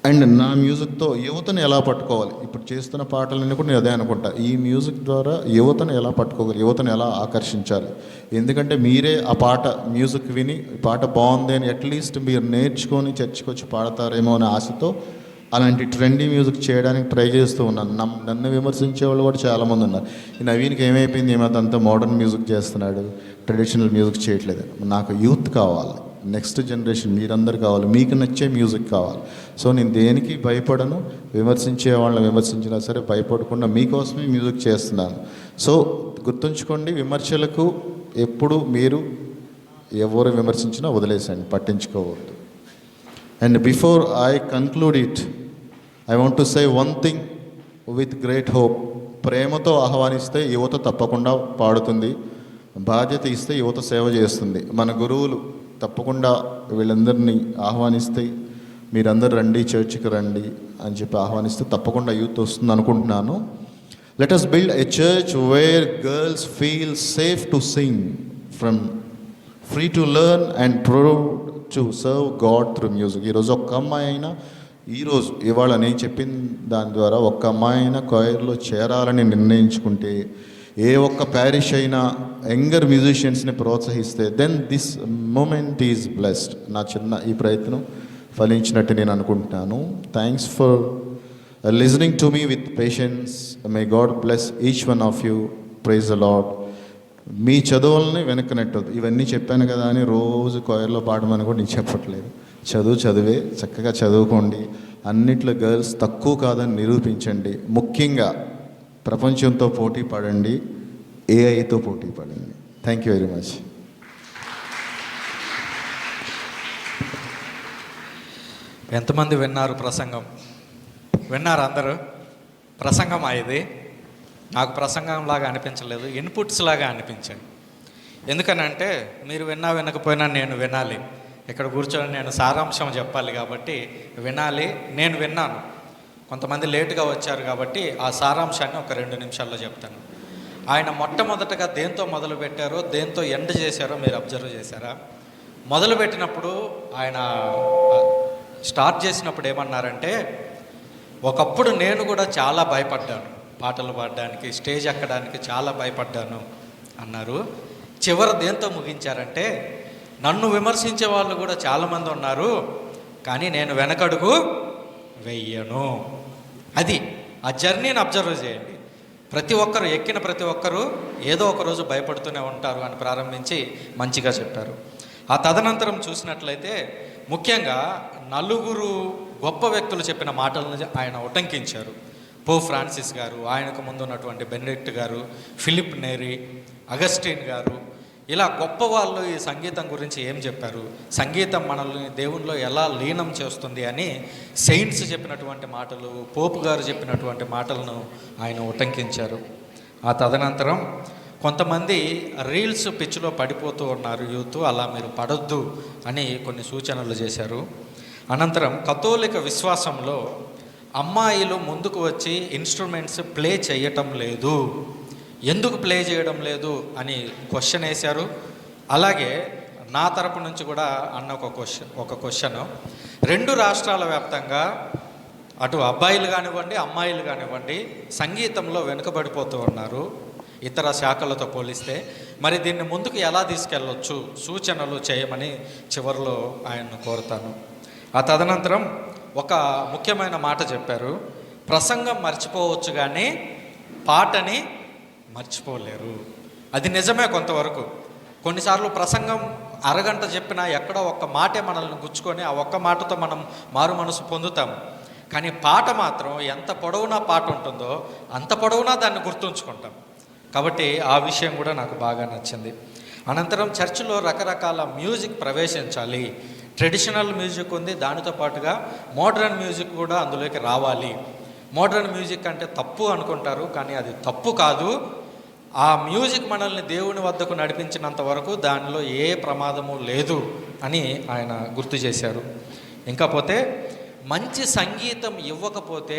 అండ్ నా మ్యూజిక్తో యువతను ఎలా పట్టుకోవాలి, ఇప్పుడు చేస్తున్న పాటలన్నీ కూడా నేను అదే అనుకుంటా, ఈ మ్యూజిక్ ద్వారా యువతను ఎలా పట్టుకోవాలి, యువతను ఎలా ఆకర్షించాలి. ఎందుకంటే మీరే ఆ పాట మ్యూజిక్ విని పాట బాగుంది అని అట్లీస్ట్ మీరు నేర్చుకొని చర్చికి వచ్చి పాడతారేమో అనే ఆశతో అలాంటి ట్రెండీ మ్యూజిక్ చేయడానికి ట్రై చేస్తూ ఉన్నాను. నన్ను విమర్శించే వాళ్ళు కూడా చాలామంది ఉన్నారు. ఈ నవీన్కి ఏమైపోయింది, ఏమైందంతా మోడర్న్ మ్యూజిక్ చేస్తున్నాడు, ట్రెడిషనల్ మ్యూజిక్ చేయట్లేదు. నాకు యూత్ కావాలి, నెక్స్ట్ జనరేషన్ మీరందరూ కావాలి, మీకు నచ్చే మ్యూజిక్ కావాలి. సో నేను దేనికి భయపడను, విమర్శించే వాళ్ళని విమర్శించినా సరే భయపడకుండా మీకోసమే మ్యూజిక్ చేస్తున్నాను. సో గుర్తుంచుకోండి, విమర్శలకు ఎప్పుడు మీరు ఎవరు విమర్శించినా వదిలేసండి, పట్టించుకోవద్దు. And before I conclude it, I want to say one thing with great hope. ప్రేమతో ఆహ్వానిస్తే యువత తప్పకుండా పాడుతుంది, బాధ్యత ఇస్తే యువత సేవ చేస్తుంది. మన గురువులు తప్పకుండా వీళ్ళందరినీ ఆహ్వానిస్తే మీరందరూ రండి, చర్చికి రండి అని చెప్పి ఆహ్వానిస్తే తప్పకుండా యూత్ వస్తుంది అనుకుంటున్నాను. Let us build a church where girls feel safe to sing, free to learn and proud to serve God through music. ఈరోజు ఒక్క అమ్మాయి అయినా, ఇవాళ నేను చెప్పిన దాని ద్వారా ఒక్క అమ్మాయి అయినా కొయర్లో చేరాలని నిర్ణయించుకుంటే, ఏ ఒక్క ప్యారిష్ అయినా యంగర్ మ్యూజిషియన్స్ని ప్రోత్సహిస్తే, then this moment is blessed. నా చిన్న ఈ ప్రయత్నం ఫలించినట్టు నేను అనుకుంటున్నాను. Thanks for listening to me with patience. May God bless each one of you. Praise the Lord. మీ చదువులని వెనక్కినట్టదు. ఇవన్నీ చెప్పాను కదా అని రోజు కొయర్లో పాడమని కూడా నేను చెప్పట్లేదు. చదువే, చక్కగా చదువుకోండి. అన్నిట్లో గర్ల్స్ తక్కువ కాదని నిరూపించండి. ముఖ్యంగా ప్రపంచంతో పోటీ పడండి, ఏఐతో పోటీ పడండి. Thank you very much. ఎంతమంది విన్నారు ప్రసంగం? విన్నారు అందరూ? ప్రసంగం ఇది నాకు ప్రసంగంలాగా అనిపించలేదు, ఇన్పుట్స్ లాగా అనిపించాయి. ఎందుకనంటే మీరు వినకపోయినా నేను వినాలి, ఇక్కడ కూర్చొని నేను సారాంశం చెప్పాలి కాబట్టి వినాలి. నేను విన్నాను, కొంతమంది లేటుగా వచ్చారు కాబట్టి ఆ సారాంశాన్ని ఒక 2 నిమిషాల్లో చెప్తాను. ఆయన మొట్టమొదటగా దేంతో మొదలు పెట్టారో, దేంతో ఎండ్ చేశారో మీరు అబ్జర్వ్ చేశారా? మొదలుపెట్టినప్పుడు ఆయన స్టార్ట్ చేసినప్పుడు ఏమన్నారంటే, ఒకప్పుడు నేను కూడా చాలా భయపడ్డాను, పాటలు పాడడానికి, స్టేజ్ ఎక్కడానికి చాలా భయపడ్డాను అన్నారు. చివరి దేంతో ముగించారంటే, నన్ను విమర్శించే వాళ్ళు కూడా చాలామంది ఉన్నారు, కానీ నేను వెనకడుగు వెయ్యను. అది ఆ జర్నీని అబ్జర్వ్ చేయండి. ప్రతి ఒక్కరు ఎక్కిన ప్రతి ఒక్కరూ ఏదో ఒక రోజు భయపడుతూనే ఉంటారు అని ప్రారంభించి మంచిగా చెప్పారు. ఆ తదనంతరం చూసినట్లయితే ముఖ్యంగా 4 గొప్ప వ్యక్తులు చెప్పిన మాటలను ఆయన ఉటంకించారు. పోప్ ఫ్రాన్సిస్ గారు, ఆయనకు ముందు ఉన్నటువంటి బెనెడిక్ట్ గారు, ఫిలిప్ నేరీ, అగస్టిన్ గారు, ఇలా గొప్ప వాళ్ళు ఈ సంగీతం గురించి ఏం చెప్పారు, సంగీతం మనల్ని దేవునిలో ఎలా లీనం చేస్తుంది అని సెయింట్స్ చెప్పినటువంటి మాటలు, పోపు గారు చెప్పినటువంటి మాటలను ఆయన ఉటంకించారు. ఆ తదనంతరం కొంతమంది రీల్స్ పిచ్చిలో పడిపోతూ ఉన్నారు యూత్, అలా మీరు పడొద్దు అని కొన్ని సూచనలు చేశారు. అనంతరం కథోలిక విశ్వాసంలో అమ్మాయిలు ముందుకు వచ్చి ఇన్స్ట్రుమెంట్స్ ప్లే చేయటం లేదు, ఎందుకు ప్లే చేయడం లేదు అని క్వశ్చన్ వేశారు. అలాగే నా తరపు నుంచి కూడా అన్న ఒక క్వశ్చన్, 2 రాష్ట్రాల వ్యాప్తంగా అటు అబ్బాయిలు కానివ్వండి అమ్మాయిలు కానివ్వండి సంగీతంలో వెనుకబడిపోతూ ఉన్నారు ఇతర శాఖలతో పోలిస్తే. మరి దీన్ని ముందుకు ఎలా తీసుకెళ్ళొచ్చు, సూచనలు చేయమని చివరిలో ఆయన్ను కోరుతాను. ఆ తదనంతరం ఒక ముఖ్యమైన మాట చెప్పారు, ప్రసంగం మర్చిపోవచ్చు కానీ పాటని మర్చిపోలేరు. అది నిజమే కొంతవరకు. కొన్నిసార్లు ప్రసంగం అరగంట చెప్పినా ఎక్కడో ఒక్క మాటే మనల్ని గుచ్చుకొని ఆ ఒక్క మాటతో మనం మారు మనసు పొందుతాము. కానీ పాట మాత్రం ఎంత పొడవునా పాట ఉంటుందో అంత పొడవునా దాన్ని గుర్తుంచుకుంటాం. కాబట్టి ఆ విషయం కూడా నాకు బాగా నచ్చింది. అనంతరం చర్చిలో రకరకాల మ్యూజిక్ ప్రవేశించాలి. ట్రెడిషనల్ మ్యూజిక్ ఉంది, దానితో పాటుగా మోడ్రన్ మ్యూజిక్ కూడా అందులోకి రావాలి. మోడ్రన్ మ్యూజిక్ అంటే తప్పు అనుకుంటారు, కానీ అది తప్పు కాదు. ఆ మ్యూజిక్ మనల్ని దేవుని వద్దకు నడిపించినంత వరకు దానిలో ఏ ప్రమాదము లేదు అని ఆయన గుర్తు చేశారు. ఇంకా పోతే మంచి సంగీతం ఇవ్వకపోతే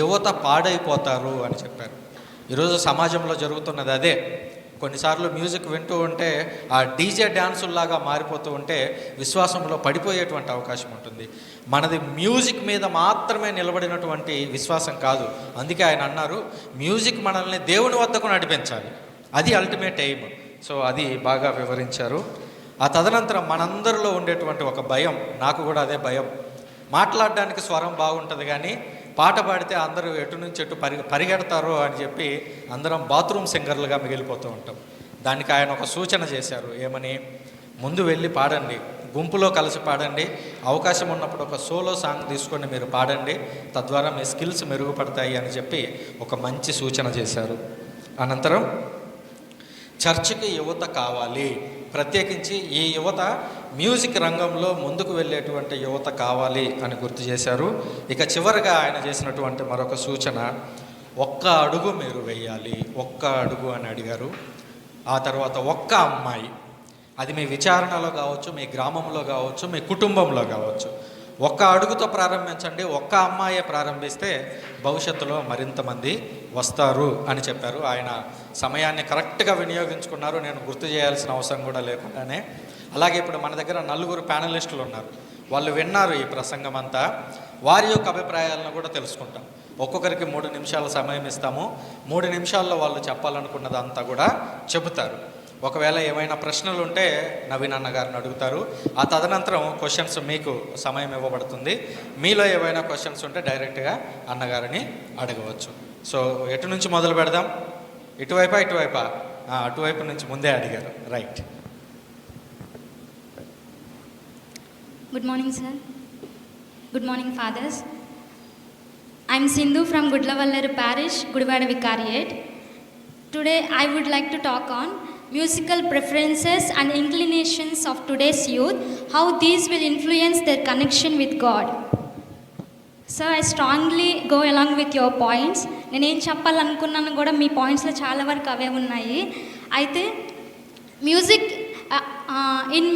యువత పాడైపోతారు అని చెప్పారు. ఈరోజు సమాజంలో జరుగుతున్నది అదే. కొన్నిసార్లు మ్యూజిక్ వింటూ ఉంటే ఆ డీజే డ్యాన్సుల్లాగా మారిపోతూ ఉంటే విశ్వాసంలో పడిపోయేటువంటి అవకాశం ఉంటుంది. మనది మ్యూజిక్ మీద మాత్రమే నిలబడినటువంటి విశ్వాసం కాదు. అందుకే ఆయన అన్నారు, మ్యూజిక్ మనల్ని దేవుని వద్దకు నడిపించాలి, అది అల్టిమేట్ ఎయిమ్. సో అది బాగా వివరించారు. ఆ తదనంతరం మనందరిలో ఉండేటువంటి ఒక భయం, నాకు కూడా అదే భయం. మాట్లాడడానికి స్వరం బాగుంటుంది కానీ పాట పాడితే అందరూ ఎటు నుంచి ఎటు పరిగెడతారో అని చెప్పి అందరం బాత్రూమ్ సింగర్లుగా మిగిలిపోతూ ఉంటాం. దానికి ఆయన ఒక సూచన చేశారు, ఏమని, ముందు వెళ్ళి పాడండి, గుంపులో కలిసి పాడండి, అవకాశం ఉన్నప్పుడు ఒక సోలో సాంగ్ తీసుకొని మీరు పాడండి, తద్వారా మీ స్కిల్స్ మెరుగుపడతాయి అని చెప్పి ఒక మంచి సూచన చేశారు. అనంతరం చర్చికి యువత కావాలి, ప్రత్యేకించి ఈ యువత మ్యూజిక్ రంగంలో ముందుకు వెళ్ళేటువంటి యువత కావాలి అని గుర్తు చేశారు. ఇక చివరిగా ఆయన చేసినటువంటి మరొక సూచన, ఒక్క అడుగు మీరు వేయాలి, ఒక్క అడుగు అని అడిగారు. ఆ తర్వాత ఒక్క అమ్మాయి, అది మీ విచారణలో కావచ్చు, మీ గ్రామంలో కావచ్చు, మీ కుటుంబంలో కావచ్చు, ఒక్క అడుగుతో ప్రారంభించండి. ఒక్క అమ్మాయే ప్రారంభిస్తే భవిష్యత్తులో మరింత మంది వస్తారు అని చెప్పారు. ఆయన సమయాన్ని కరెక్ట్గా వినియోగించుకున్నారు, నేను గుర్తు చేయాల్సిన అవసరం కూడా లేకుండానే. అలాగే ఇప్పుడు మన దగ్గర 4 ప్యానలిస్టులు ఉన్నారు, వాళ్ళు విన్నారు ఈ ప్రసంగం అంతా, వారి యొక్క అభిప్రాయాలను కూడా తెలుసుకుంటాం. ఒక్కొక్కరికి 3 నిమిషాల సమయం ఇస్తాము, 3 నిమిషాల్లో వాళ్ళు చెప్పాలనుకున్నదంతా కూడా చెబుతారు. ఒకవేళ ఏమైనా ప్రశ్నలు ఉంటే నవీన్ అన్న గారిని అడుగుతారు. ఆ తదనంతరం క్వశ్చన్స్ మీకు సమయం ఇవ్వబడుతుంది. మీలో ఏవైనా క్వశ్చన్స్ ఉంటే డైరెక్ట్గా అన్నగారిని అడగవచ్చు. సో ఎటు నుంచి మొదలు పెడదాం, ఇటువైపా ఇటువైపా? అటువైపు నుంచి ముందే అడిగారు, right. Good morning, sir. Good morning, fathers. I'm Sindhu from Gudlavallaru Parish, Gudivada Vicariate. Today, I would like to talk on musical preferences and inclinations of today's youth, how these will influence their connection with God. So, I strongly go along with your points. నేను ఏం చెప్పాలనుకున్నాను కూడా మీ పాయింట్స్లో చాలా వరకు అవే ఉన్నాయి. అయితే music in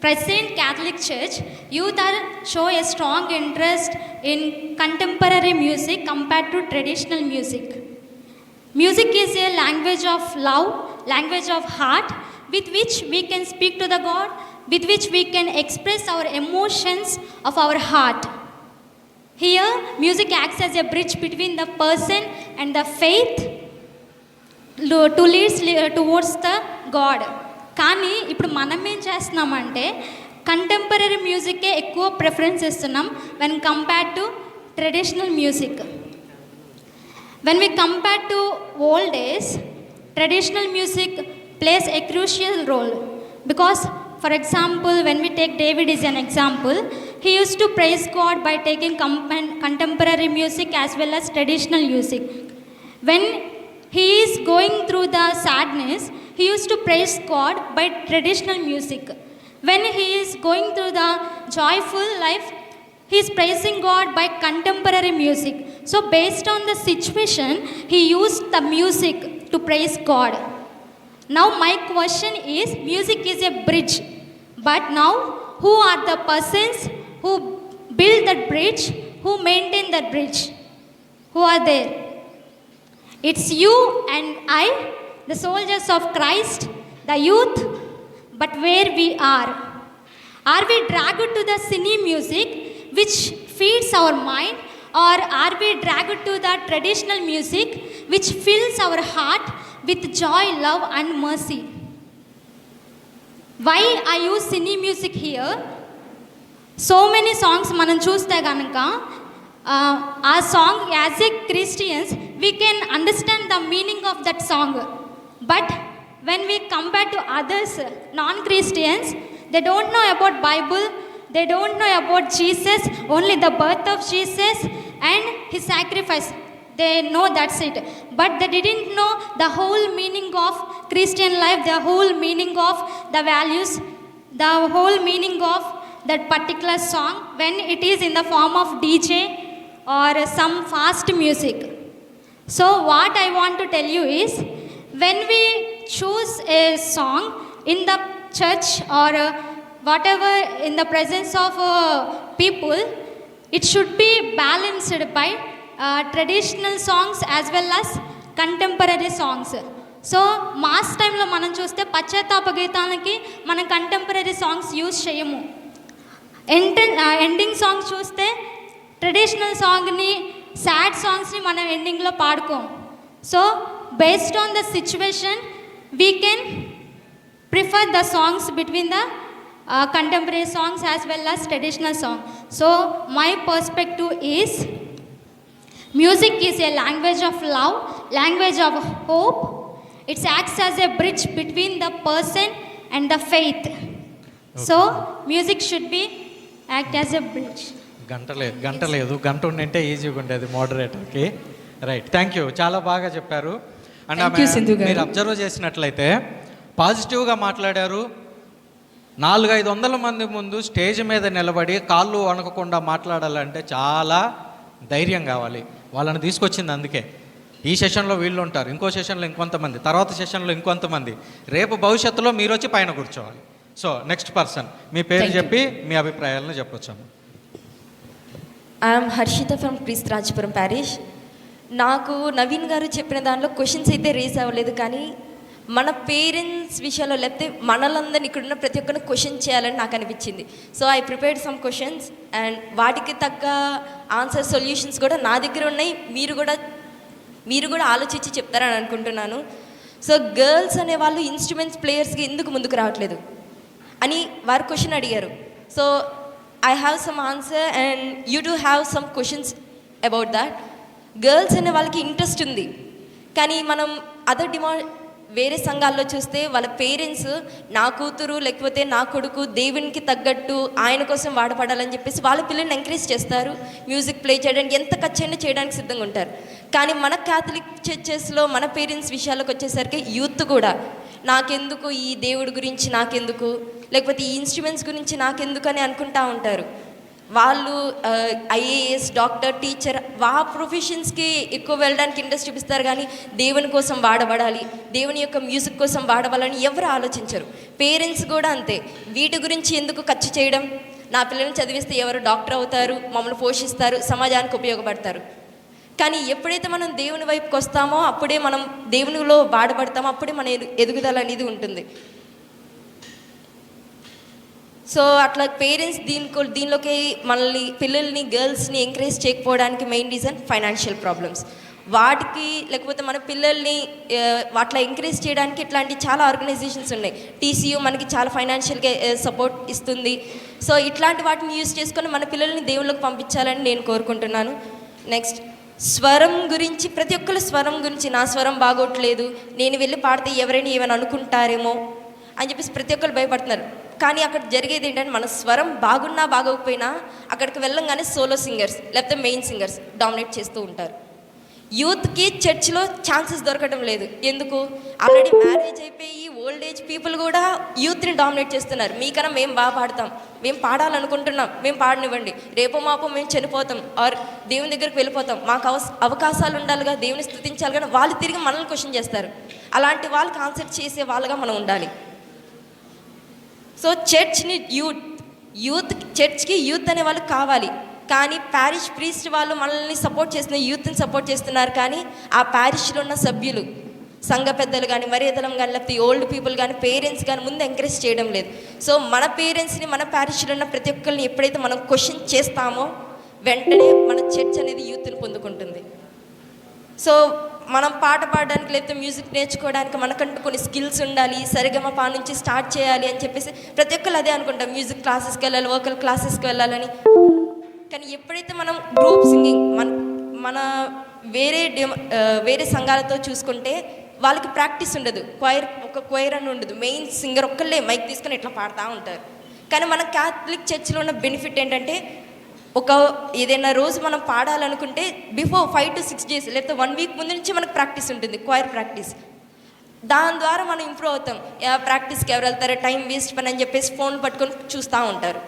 present Catholic Church, youth are show a strong interest in contemporary music compared to traditional music. Music is a language of love, language of heart, with which we can speak to the God, with which we can express our emotions of our heart. Here, music acts as a bridge between the person and the faith to lead towards the God. కానీ ఇప్పుడు మనం ఏం చేస్తున్నామంటే contemporary మ్యూజిక్కే ఎక్కువ preference ఇస్తున్నాం when compared to traditional music. When we compare to old days, traditional music plays a crucial role because, for example, when we take David is an example, he use to praise God by taking contemporary music as well as traditional music. When he is going through the sadness, he used to praise God by traditional music. When he is going through the joyful life, he is praising God by contemporary music. So based on the situation, he used the music to praise God. Now my question is, music is a bridge, but now who are the persons who build that bridge, who maintain that bridge? Who are there? It's you and I, the soldiers of Christ, the youth. But where we are we dragged to the cine music which feeds our mind, or are we dragged to the traditional music which fills our heart with joy, love and mercy? Why I use cine music here? So many songs మనం చూస్తే కనుక ఆ song as a Christians we can understand the meaning of that song. But when we compare to others, non-Christians, they don't know about Bible, they don't know about Jesus, only the birth of Jesus and his sacrifice. They know that's it. But they didn't know the whole meaning of Christian life, the whole meaning of the values, the whole meaning of that particular song when it is in the form of DJ or some fast music. So what I want to tell you is, when we choose a song in the church or whatever in the presence of people, it should be balanced by traditional songs as well as contemporary songs. So mass టైంలో మనం చూస్తే పశ్చాత్తాప గీతాలకి మనం contemporary songs use చేయము. Ending songs చూస్తే traditional సాంగ్ని, sad సాంగ్స్ని మనం ఎండింగ్లో పాడుకోం. So based on the situation, we can prefer the songs between the contemporary songs as well as traditional song. So my perspective is, music is a language of love, language of hope. It acts as a bridge between the person and the faith. Okay. So music should be act as a bridge. గంట లేదు గంట ఉండింటే ఈజీగా ఉండేది మోడరేటర్కి. Right, thank you, చాలా బాగా చెప్పారు. And మీరు అబ్జర్వ్ చేసినట్లయితే పాజిటివ్గా మాట్లాడారు. 400-500 మంది ముందు స్టేజ్ మీద నిలబడి కాళ్ళు వణకకుండా మాట్లాడాలంటే చాలా ధైర్యం కావాలి. వాళ్ళని తీసుకొచ్చింది అందుకే. ఈ సెషన్లో వీళ్ళు ఉంటారు, ఇంకో సెషన్లో ఇంకొంతమంది, తర్వాత సెషన్లో ఇంకొంతమంది, రేపు భవిష్యత్తులో మీరు వచ్చి పైన కూర్చోవాలి. సో నెక్స్ట్ పర్సన్, మీ పేరు చెప్పి మీ అభిప్రాయాలను చెప్పొచ్చాము. ఐఎమ్ హర్షిత ఫ్రమ్ క్రీస్తు రాజపురం ప్యారిష్. నాకు నవీన్ గారు చెప్పిన దానిలో క్వశ్చన్స్ అయితే రేస్ అవ్వలేదు, కానీ మన పేరెంట్స్ విషయాల్లో లేకపోతే మనలందరినీ ఇక్కడున్న ప్రతి ఒక్కరిని క్వశ్చన్ చేయాలని నాకు అనిపించింది. So I prepared some questions and వాటికి తగ్గ ఆన్సర్ సొల్యూషన్స్ కూడా నా దగ్గర ఉన్నాయి. మీరు కూడా ఆలోచించి చెప్తారని అనుకుంటున్నాను. సో గర్ల్స్ అనే వాళ్ళు ఇన్స్ట్రుమెంట్స్ ప్లేయర్స్కి ఎందుకు ముందుకు రావట్లేదు అని వారు క్వశ్చన్ అడిగారు. So I have some answer and you do have some questions about that. Girls అనే వాళ్ళకి ఇంట్రెస్ట్ ఉంది, కానీ మనం వేరే సంఘాల్లో చూస్తే వాళ్ళ పేరెంట్స్ నా కూతురు లేకపోతే నా కొడుకు దేవునికి తగ్గట్టు ఆయన కోసం వాడపడాలని చెప్పేసి వాళ్ళ పిల్లల్ని ఎంకరేజ్ చేస్తారు. మ్యూజిక్ ప్లే చేయడానికి ఎంత ఖర్చైనా చేయడానికి సిద్ధంగా ఉంటారు. కానీ మన క్యాథలిక్ చర్చెస్లో మన పేరెంట్స్ విషయాలకు వచ్చేసరికి యూత్ కూడా నాకెందుకు ఈ దేవుడి గురించి, నాకెందుకు, లేకపోతే ఈ ఇన్స్ట్రుమెంట్స్ గురించి నాకెందుకు అని అనుకుంటా ఉంటారు. వాళ్ళు ఐఏఎస్, డాక్టర్, టీచర్ ప్రొఫెషన్స్కి ఎక్కువ వెళ్ళడానికి ఇంట్రెస్ట్ చూపిస్తారు, కానీ దేవుని కోసం వాడబడాలి, దేవుని యొక్క మ్యూజిక్ కోసం వాడబడాలని ఎవరు ఆలోచించరు. పేరెంట్స్ కూడా అంతే. వీటి గురించి ఎందుకు ఖర్చు చేయడం, నా పిల్లల్ని చదివిస్తే ఎవరు డాక్టర్ అవుతారు, మమ్మల్ని పోషిస్తారు, సమాజానికి ఉపయోగపడతారు. కానీ ఎప్పుడైతే మనం దేవుని వైపుకి వస్తామో అప్పుడే మనం దేవునిలో వాడబడతామో అప్పుడే మన ఎదుగుదల అనేది ఉంటుంది. సో అట్లా పేరెంట్స్ దీనిలోకి మనల్ని పిల్లల్ని, గర్ల్స్ని ఎంకరేజ్ చేయకపోవడానికి మెయిన్ రీజన్ ఫైనాన్షియల్ ప్రాబ్లమ్స్. వాటికి లేకపోతే మన పిల్లల్ని అట్లా ఎంకరేజ్ చేయడానికి ఇట్లాంటి చాలా ఆర్గనైజేషన్స్ ఉన్నాయి. టీసీయూ మనకి చాలా ఫైనాన్షియల్గా సపోర్ట్ ఇస్తుంది. సో ఇట్లాంటి వాటిని యూజ్ చేసుకొని మన పిల్లల్ని దేవుళ్ళకి పంపించాలని నేను కోరుకుంటున్నాను. నెక్స్ట్, స్వరం గురించి, ప్రతి ఒక్కరు స్వరం గురించి, నా స్వరం బాగోట్లేదు, నేను వెళ్ళి పాడితే ఎవరైనా ఏమైనా అనుకుంటారేమో అని చెప్పేసి ప్రతి ఒక్కరు భయపడుతున్నారు. కానీ అక్కడ జరిగేది ఏంటంటే మన స్వరం బాగున్నా బాగోకపోయినా అక్కడికి వెళ్ళంగానే సోలో సింగర్స్ లేకపోతే మెయిన్ సింగర్స్ డామినేట్ చేస్తూ ఉంటారు. యూత్కి చర్చ్లో ఛాన్సెస్ దొరకడం లేదు. ఎందుకు? ఆల్రెడీ మ్యారేజ్ అయిపోయి ఓల్డ్ ఏజ్ పీపుల్ కూడా యూత్ని డామినేట్ చేస్తున్నారు. మీకన్నా మేము బాగా పాడతాం, మేము పాడాలనుకుంటున్నాం, మేము పాడనివ్వండి, రేపో మాపో మేము చనిపోతాం ఆర్ దేవుని దగ్గరికి వెళ్ళిపోతాం, మాకు అవకాశాలు ఉండాలిగా, దేవుని స్తుతించాలి, కానీ వాళ్ళు తిరిగి మనల్ని క్వశ్చన్ చేస్తారు. అలాంటి వాళ్ళు కాన్సెప్ట్ చేసే వాళ్ళగా మనం ఉండాలి. సో చర్చ్ని చర్చ్కి యూత్ అనే వాళ్ళు కావాలి. కానీ ప్యారిష్ ప్రీస్ట్ వాళ్ళు మనల్ని సపోర్ట్ చేస్తున్న యూత్ని సపోర్ట్ చేస్తున్నారు, కానీ ఆ ప్యారిష్లో ఉన్న సభ్యులు, సంఘ పెద్దలు కానీ, మర్యాదలం కానీ, లేకపోతే ఓల్డ్ పీపుల్ కానీ, పేరెంట్స్ కానీ ముందు ఎంకరేజ్ చేయడం లేదు. సో మన పేరెంట్స్ని, మన ప్యారిష్లో ఉన్న ప్రతి ఒక్కరిని ఎప్పుడైతే మనం క్వశ్చన్ చేస్తామో వెంటనే మన చర్చ్ అనేది యూత్ని పొందుకుంటుంది. సో మనం పాట పాడడానికి లేకపోతే మ్యూజిక్ నేర్చుకోవడానికి మనకంటూ కొన్ని స్కిల్స్ ఉండాలి, సరిగమపా నుంచి స్టార్ట్ చేయాలి అని చెప్పేసి ప్రతి ఒక్కరు అదే అనుకుంటాం, మ్యూజిక్ క్లాసెస్కి వెళ్ళాలి, వోకల్ క్లాసెస్కి వెళ్ళాలని. కానీ ఎప్పుడైతే మనం గ్రూప్ సింగింగ్ మన వేరే సంఘాలతో చూసుకుంటే వాళ్ళకి ప్రాక్టీస్ ఉండదు, ఒక క్వైర్ అని ఉండదు, మెయిన్ సింగర్ ఒక్కళ్ళే మైక్ తీసుకొని ఇట్లా పాడుతూ ఉంటారు. కానీ మన క్యాథలిక్ చర్చ్లో ఉన్న బెనిఫిట్ ఏంటంటే ఏదైనా రోజు మనం పాడాలనుకుంటే బిఫోర్ 5 to 6 days లేకపోతే 1 week ముందు నుంచి మనకు ప్రాక్టీస్ ఉంటుంది, క్వైర్ ప్రాక్టీస్. దాని ద్వారా మనం ఇంప్రూవ్ అవుతాం. ప్రాక్టీస్కి ఎవరు వెళ్తారో, టైం వేస్ట్ పని అని చెప్పేసి ఫోన్లు పట్టుకొని చూస్తూ ఉంటారు.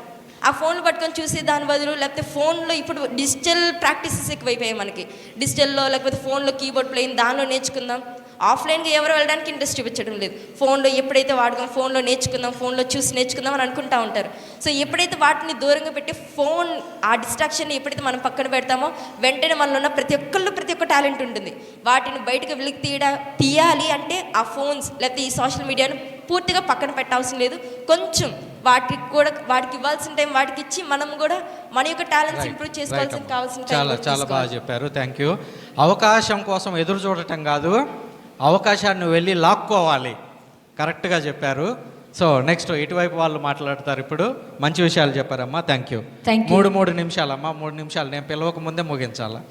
ఆ ఫోన్లు పట్టుకొని చూసే దాని బదులు లేకపోతే ఫోన్లో ఇప్పుడు డిజిటల్ ప్రాక్టీసెస్ ఎక్కువైపోయాయి మనకి. డిజిటల్లో లేకపోతే ఫోన్లో కీబోర్డ్ ప్లేయింగ్ దానిలో నేర్చుకుందాం. ఆఫ్లైన్గా ఎవరు వెళ్ళడానికి ఇంట్రెస్ట్ చూపించడం లేదు. ఫోన్లో ఎప్పుడైతే వాడదాం, ఫోన్లో నేర్చుకుందాం, ఫోన్లో చూసి నేర్చుకుందాం అని అనుకుంటూ ఉంటారు. సో ఎప్పుడైతే వాటిని దూరంగా పెట్టి ఫోన్ ఆ డిస్ట్రాక్షన్ని ఎప్పుడైతే మనం పక్కన పెడతామో వెంటనే మనలో ఉన్న ప్రతి ఒక్క టాలెంట్ ఉంటుంది. వాటిని బయటకు వెలికి తీయాలి అంటే ఆ ఫోన్స్ లేకపోతే ఈ సోషల్ మీడియాను పూర్తిగా పక్కన పెట్టాల్సిన లేదు. కొంచెం వాటికి ఇవ్వాల్సిన టైం వాటికి ఇచ్చి మనం కూడా మన యొక్క టాలెంట్స్ ఇంప్రూవ్ చేసుకోవాల్సిన కావాల్సిన చాలా బాగా చెప్పారు. Thank you. అవకాశం కోసం ఎదురు చూడటం కాదు, అవకాశాన్ని వెళ్ళి లాక్కోవాలి. కరెక్ట్గా చెప్పారు. సో నెక్స్ట్ ఇటువైపు వాళ్ళు మాట్లాడతారు. ఇప్పుడు మంచి విషయాలు చెప్పారమ్మా. Thank you. 3 నిమిషాలమ్మా, 3 నిమిషాలు. నేను పిలవక ముందే ముగించాలా?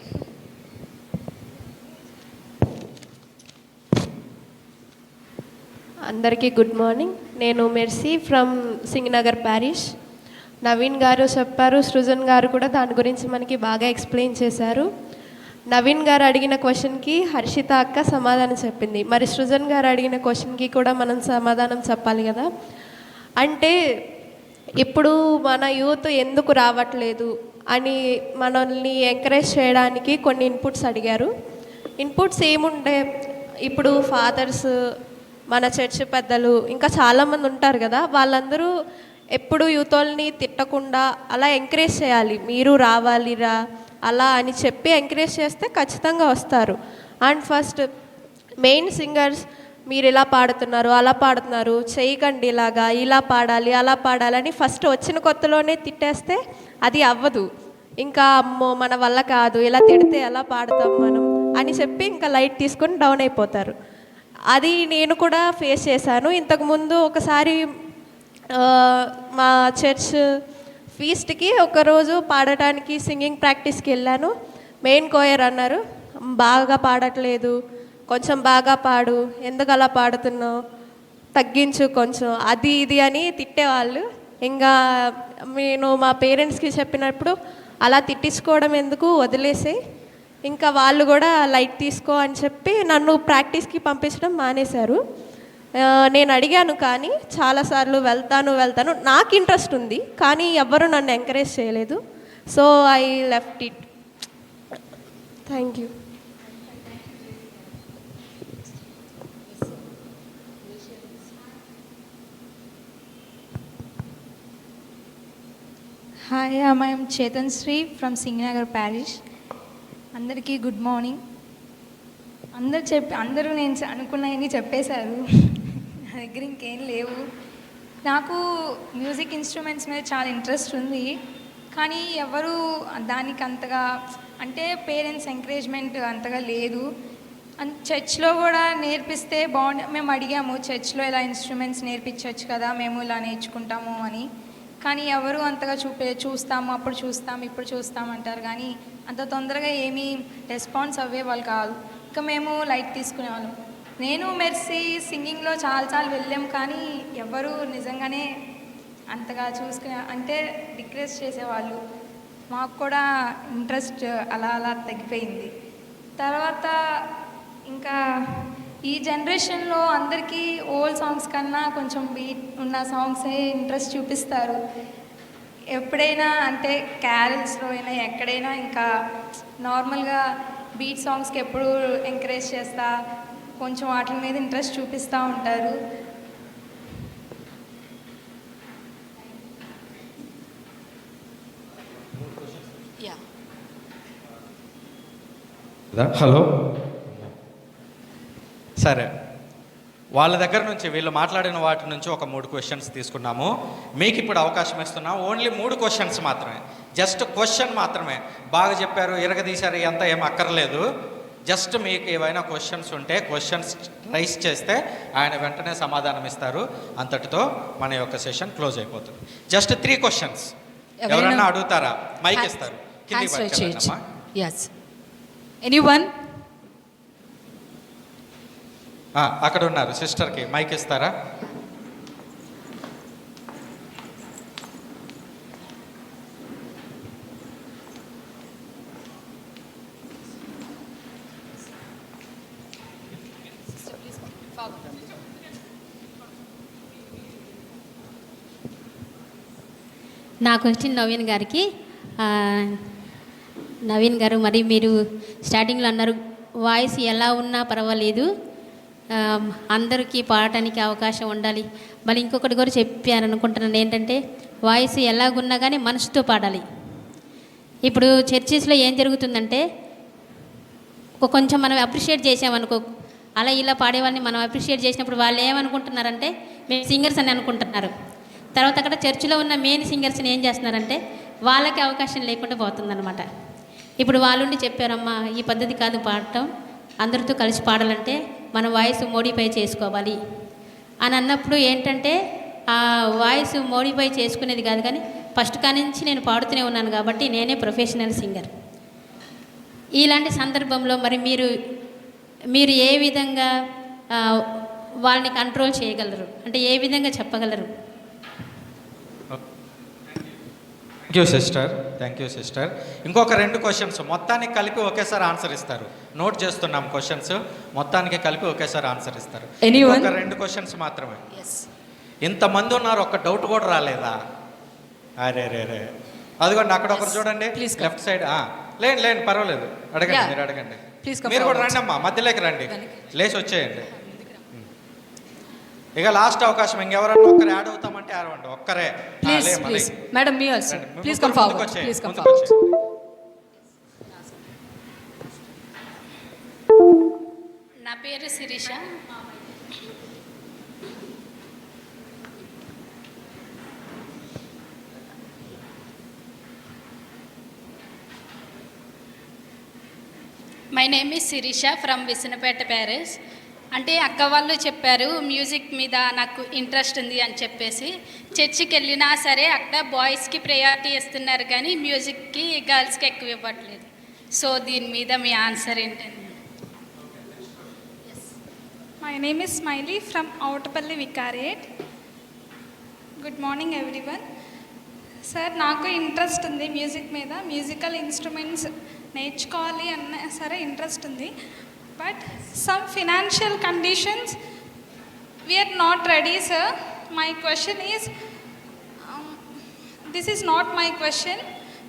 అందరికీ గుడ్ మార్నింగ్. నేను mercy from Singanagar parish. Naveen గారు చెప్పారు, సృజన్ గారు కూడా దాని గురించి మనకి బాగా ఎక్స్ప్లెయిన్ చేశారు. నవీన్ గారు అడిగిన క్వశ్చన్కి హర్షిత అక్క సమాధానం చెప్పింది. మరి సృజన్ గారు అడిగిన క్వశ్చన్కి కూడా మనం సమాధానం చెప్పాలి కదా. అంటే ఇప్పుడు మన యూత్ ఎందుకు రావట్లేదు అని మనల్ని ఎంకరేజ్ చేయడానికి కొన్ని ఇన్పుట్స్ అడిగారు. ఇన్పుట్స్ ఏముంటే, ఇప్పుడు ఫాదర్స్, మన చర్చ్ పెద్దలు, ఇంకా చాలామంది ఉంటారు కదా, వాళ్ళందరూ ఎప్పుడు యూత్ వాళ్ళని తిట్టకుండా అలా ఎంకరేజ్ చేయాలి. మీరు రావాలిరా అలా అని చెప్పి ఎంకరేజ్ చేస్తే ఖచ్చితంగా వస్తారు. అండ్ ఫస్ట్ మెయిన్ సింగర్స్, మీరు ఇలా పాడుతున్నారు, అలా పాడుతున్నారు, చేయకండి, ఇలాగా ఇలా పాడాలి, అలా పాడాలని ఫస్ట్ వచ్చిన కొత్తలోనే తిట్టేస్తే అది అవ్వదు. ఇంకా అమ్మో మన వల్ల కాదు, ఇలా తిడితే ఎలా పాడతాం మనం అని చెప్పి ఇంకా లైట్ తీసుకొని డౌన్ అయిపోతారు. అది నేను కూడా ఫేస్ చేశాను. ఇంతకుముందు ఒకసారి మా చర్చ్ ఫీస్ట్కి ఒకరోజు పాడటానికి సింగింగ్ ప్రాక్టీస్కి వెళ్ళాను. మెయిన్ కోయర్ అన్నారు, బాగా పాడట్లేదు, కొంచెం బాగా పాడు, ఎందుకు అలా పాడుతున్నావు, తగ్గించు కొంచెం, అది ఇది అని తిట్టేవాళ్ళు. ఇంకా నేను మా పేరెంట్స్కి చెప్పినప్పుడు అలా తిట్టించుకోవడం ఎందుకు, వదిలేసే, ఇంకా వాళ్ళు కూడా లైట్ తీసుకో అని చెప్పి నన్ను ప్రాక్టీస్కి పంపించడం మానేశారు. నేను అడిగాను కానీ చాలాసార్లు వెళ్తాను, నాకు ఇంట్రెస్ట్ ఉంది కానీ ఎవ్వరూ నన్ను ఎంకరేజ్ చేయలేదు. So I left it. Thank you. Hi, I am Chetan Sri from Singanagar parish. అందరికీ గుడ్ మార్నింగ్. అందరూ నేను అనుకున్నవన్నీ చెప్పేశారు. నా దగ్గర ఇంకేం లేవు. నాకు మ్యూజిక్ ఇన్స్ట్రుమెంట్స్ మీద చాలా ఇంట్రెస్ట్ ఉంది, కానీ ఎవరు దానికి అంతగా, అంటే పేరెంట్స్ ఎంకరేజ్మెంట్ అంతగా లేదు. చర్చ్లో కూడా నేర్పిస్తే మేము అడిగాము, చర్చ్లో ఇలా ఇన్స్ట్రుమెంట్స్ నేర్పించవచ్చు కదా, మేము ఇలా నేర్చుకుంటాము అని. కానీ ఎవరు అంతగా చూస్తాము, అప్పుడు చూస్తాం, ఇప్పుడు చూస్తామంటారు, కానీ అంత తొందరగా ఏమీ రెస్పాన్స్ అవ్వేవాళ్ళు కాదు. ఇంకా మేము లైట్ తీసుకునేవాళ్ళం. నేను మెర్సీ సింగింగ్లో చాలా వెళ్ళాం, కానీ ఎవరు నిజంగానే అంతగా అంటే రిక్వెస్ట్ చేసేవాళ్ళు. మాకు కూడా ఇంట్రెస్ట్ అలా తగ్గిపోయింది. తర్వాత ఇంకా ఈ జనరేషన్లో అందరికీ ఓల్డ్ సాంగ్స్ కన్నా కొంచెం బీట్ ఉన్న సాంగ్సే ఇంట్రెస్ట్ చూపిస్తారు. ఎప్పుడైనా అంటే క్యారల్స్లో అయినా ఎక్కడైనా ఇంకా నార్మల్గా బీట్ సాంగ్స్కి ఎప్పుడు ఎంకరేజ్ చేస్తా, కొంచెం వాటి మీద ఇంట్రెస్ట్ చూపిస్తూ ఉంటారు. హలో, సరే, వాళ్ళ దగ్గర నుంచి వీళ్ళు మాట్లాడిన వాటి నుంచి ఒక 3 క్వశ్చన్స్ తీసుకున్నాము. మీకు ఇప్పుడు అవకాశం ఇస్తున్నాం. ఓన్లీ 3 క్వశ్చన్స్ మాత్రమే, జస్ట్ క్వశ్చన్ మాత్రమే. బాగా చెప్పారు, ఇరగదీశారు, ఎంత ఏం అక్కర్లేదు. జస్ట్ మీకు ఏవైనా క్వశ్చన్స్ ఉంటే క్వశ్చన్స్ రైస్ చేస్తే ఆయన వెంటనే సమాధానం ఇస్తారు. అంతటితో మన యొక్క సెషన్ క్లోజ్ అయిపోతుంది. Just 3 questions. ఎవరన్నా అడుగుతారా? మైక్ ఇస్తారు. కిందికి పట్టుకెళ్ళండమ్మా. Yes. Anyone? అక్కడ ఉన్నారు, సిస్టర్కి మైక్ ఇస్తారా? నా క్వశ్చన్ నవీన్ గారికి. నవీన్ గారు, మరి మీరు స్టార్టింగ్లో అన్నారు వాయిస్ ఎలా ఉన్నా పర్వాలేదు, అందరికీ పాడటానికి అవకాశం ఉండాలి. మళ్ళీ ఇంకొకటి కూడా చెప్పాను అనుకుంటున్నాను, ఏంటంటే వాయిస్ ఎలాగున్నా కానీ మనసుతో పాడాలి. ఇప్పుడు చర్చెస్లో ఏం జరుగుతుందంటే కొంచెం మనం అప్రిషియేట్ చేసామనుకో, అలా ఇలా పాడే వాళ్ళని మనం అప్రిషియేట్ చేసినప్పుడు వాళ్ళు ఏమనుకుంటున్నారంటే మేము సింగర్స్ అని అనుకుంటున్నారు. తర్వాత అక్కడ చర్చిలో ఉన్న మెయిన్ సింగర్స్ని ఏం చేస్తున్నారంటే వాళ్ళకి అవకాశం లేకుండా పోతుందన్నమాట. ఇప్పుడు వాళ్ళుండి చెప్పారమ్మా, ఈ పద్ధతి కాదు పాడటం, అందరితో కలిసి పాడాలంటే మన వాయిస్ మోడిఫై చేసుకోవాలి అని అన్నప్పుడు ఏంటంటే ఆ వాయిస్ మోడిఫై చేసుకునేది కాదు, కానీ ఫస్ట్ కానించి నేను పాడుతూనే ఉన్నాను కాబట్టి నేనే ప్రొఫెషనల్ సింగర్. ఇలాంటి సందర్భంలో మరి మీరు ఏ విధంగా వాళ్ళని కంట్రోల్ చేయగలరు, అంటే ఏ విధంగా చెప్పగలరు? Thank you sister. ఇంకొక 2 క్వశ్చన్స్ మొత్తానికి కలిపి ఒకేసారి ఆన్సర్ ఇస్తారు. నోట్ చేస్తున్నాం క్వశ్చన్స్, మొత్తానికి కలిపి ఒకేసారి ఆన్సర్ ఇస్తారు. Anyone? ఒక 2 క్వశ్చన్స్ మాత్రమే. ఇంతమంది ఉన్నారు, ఒక్క డౌట్ కూడా రాలేదా? అరే అదిగోండి అక్కడ ఒకరు చూడండి, లెఫ్ట్ సైడ్. లేండి పర్వాలేదు, అడగండి. మీరు అడగండి. మీరు కూడా రండి అమ్మా, మధ్యలోకి రండి, లేచి వచ్చేయండి. ఇక లాస్ట్ అవకాశం, ఇంకెవరన్నా ఒక్కరు యాడ్ అవుతామంటే అరవండి, ఒక్కరే. Please. Madam, me also. Please come forward. Please come forward. నా పేరు Shirisha. My name is Shirisha from Visanapeta parish. అంటే అక్క వాళ్ళు చెప్పారు మ్యూజిక్ మీద నాకు ఇంట్రెస్ట్ ఉంది అని చెప్పేసి, చర్చికి వెళ్ళినా సరే అక్కడ బాయ్స్కి ప్రయారిటీ ఇస్తున్నారు కానీ మ్యూజిక్కి గర్ల్స్కి ఎక్కువ ఇవ్వట్లేదు. సో దీని మీద మీ ఆన్సర్ ఏంటండి? My name is Smiley from Outapalli Vicariate. Good morning everyone. Sir, నాకు ఇంట్రెస్ట్ ఉంది మ్యూజిక్ మీద, మ్యూజికల్ ఇన్స్ట్రుమెంట్స్ నేర్చుకోవాలి అన్న సరే ఇంట్రెస్ట్ ఉంది. But some financial conditions we are not ready sir. My question is, this is not my question,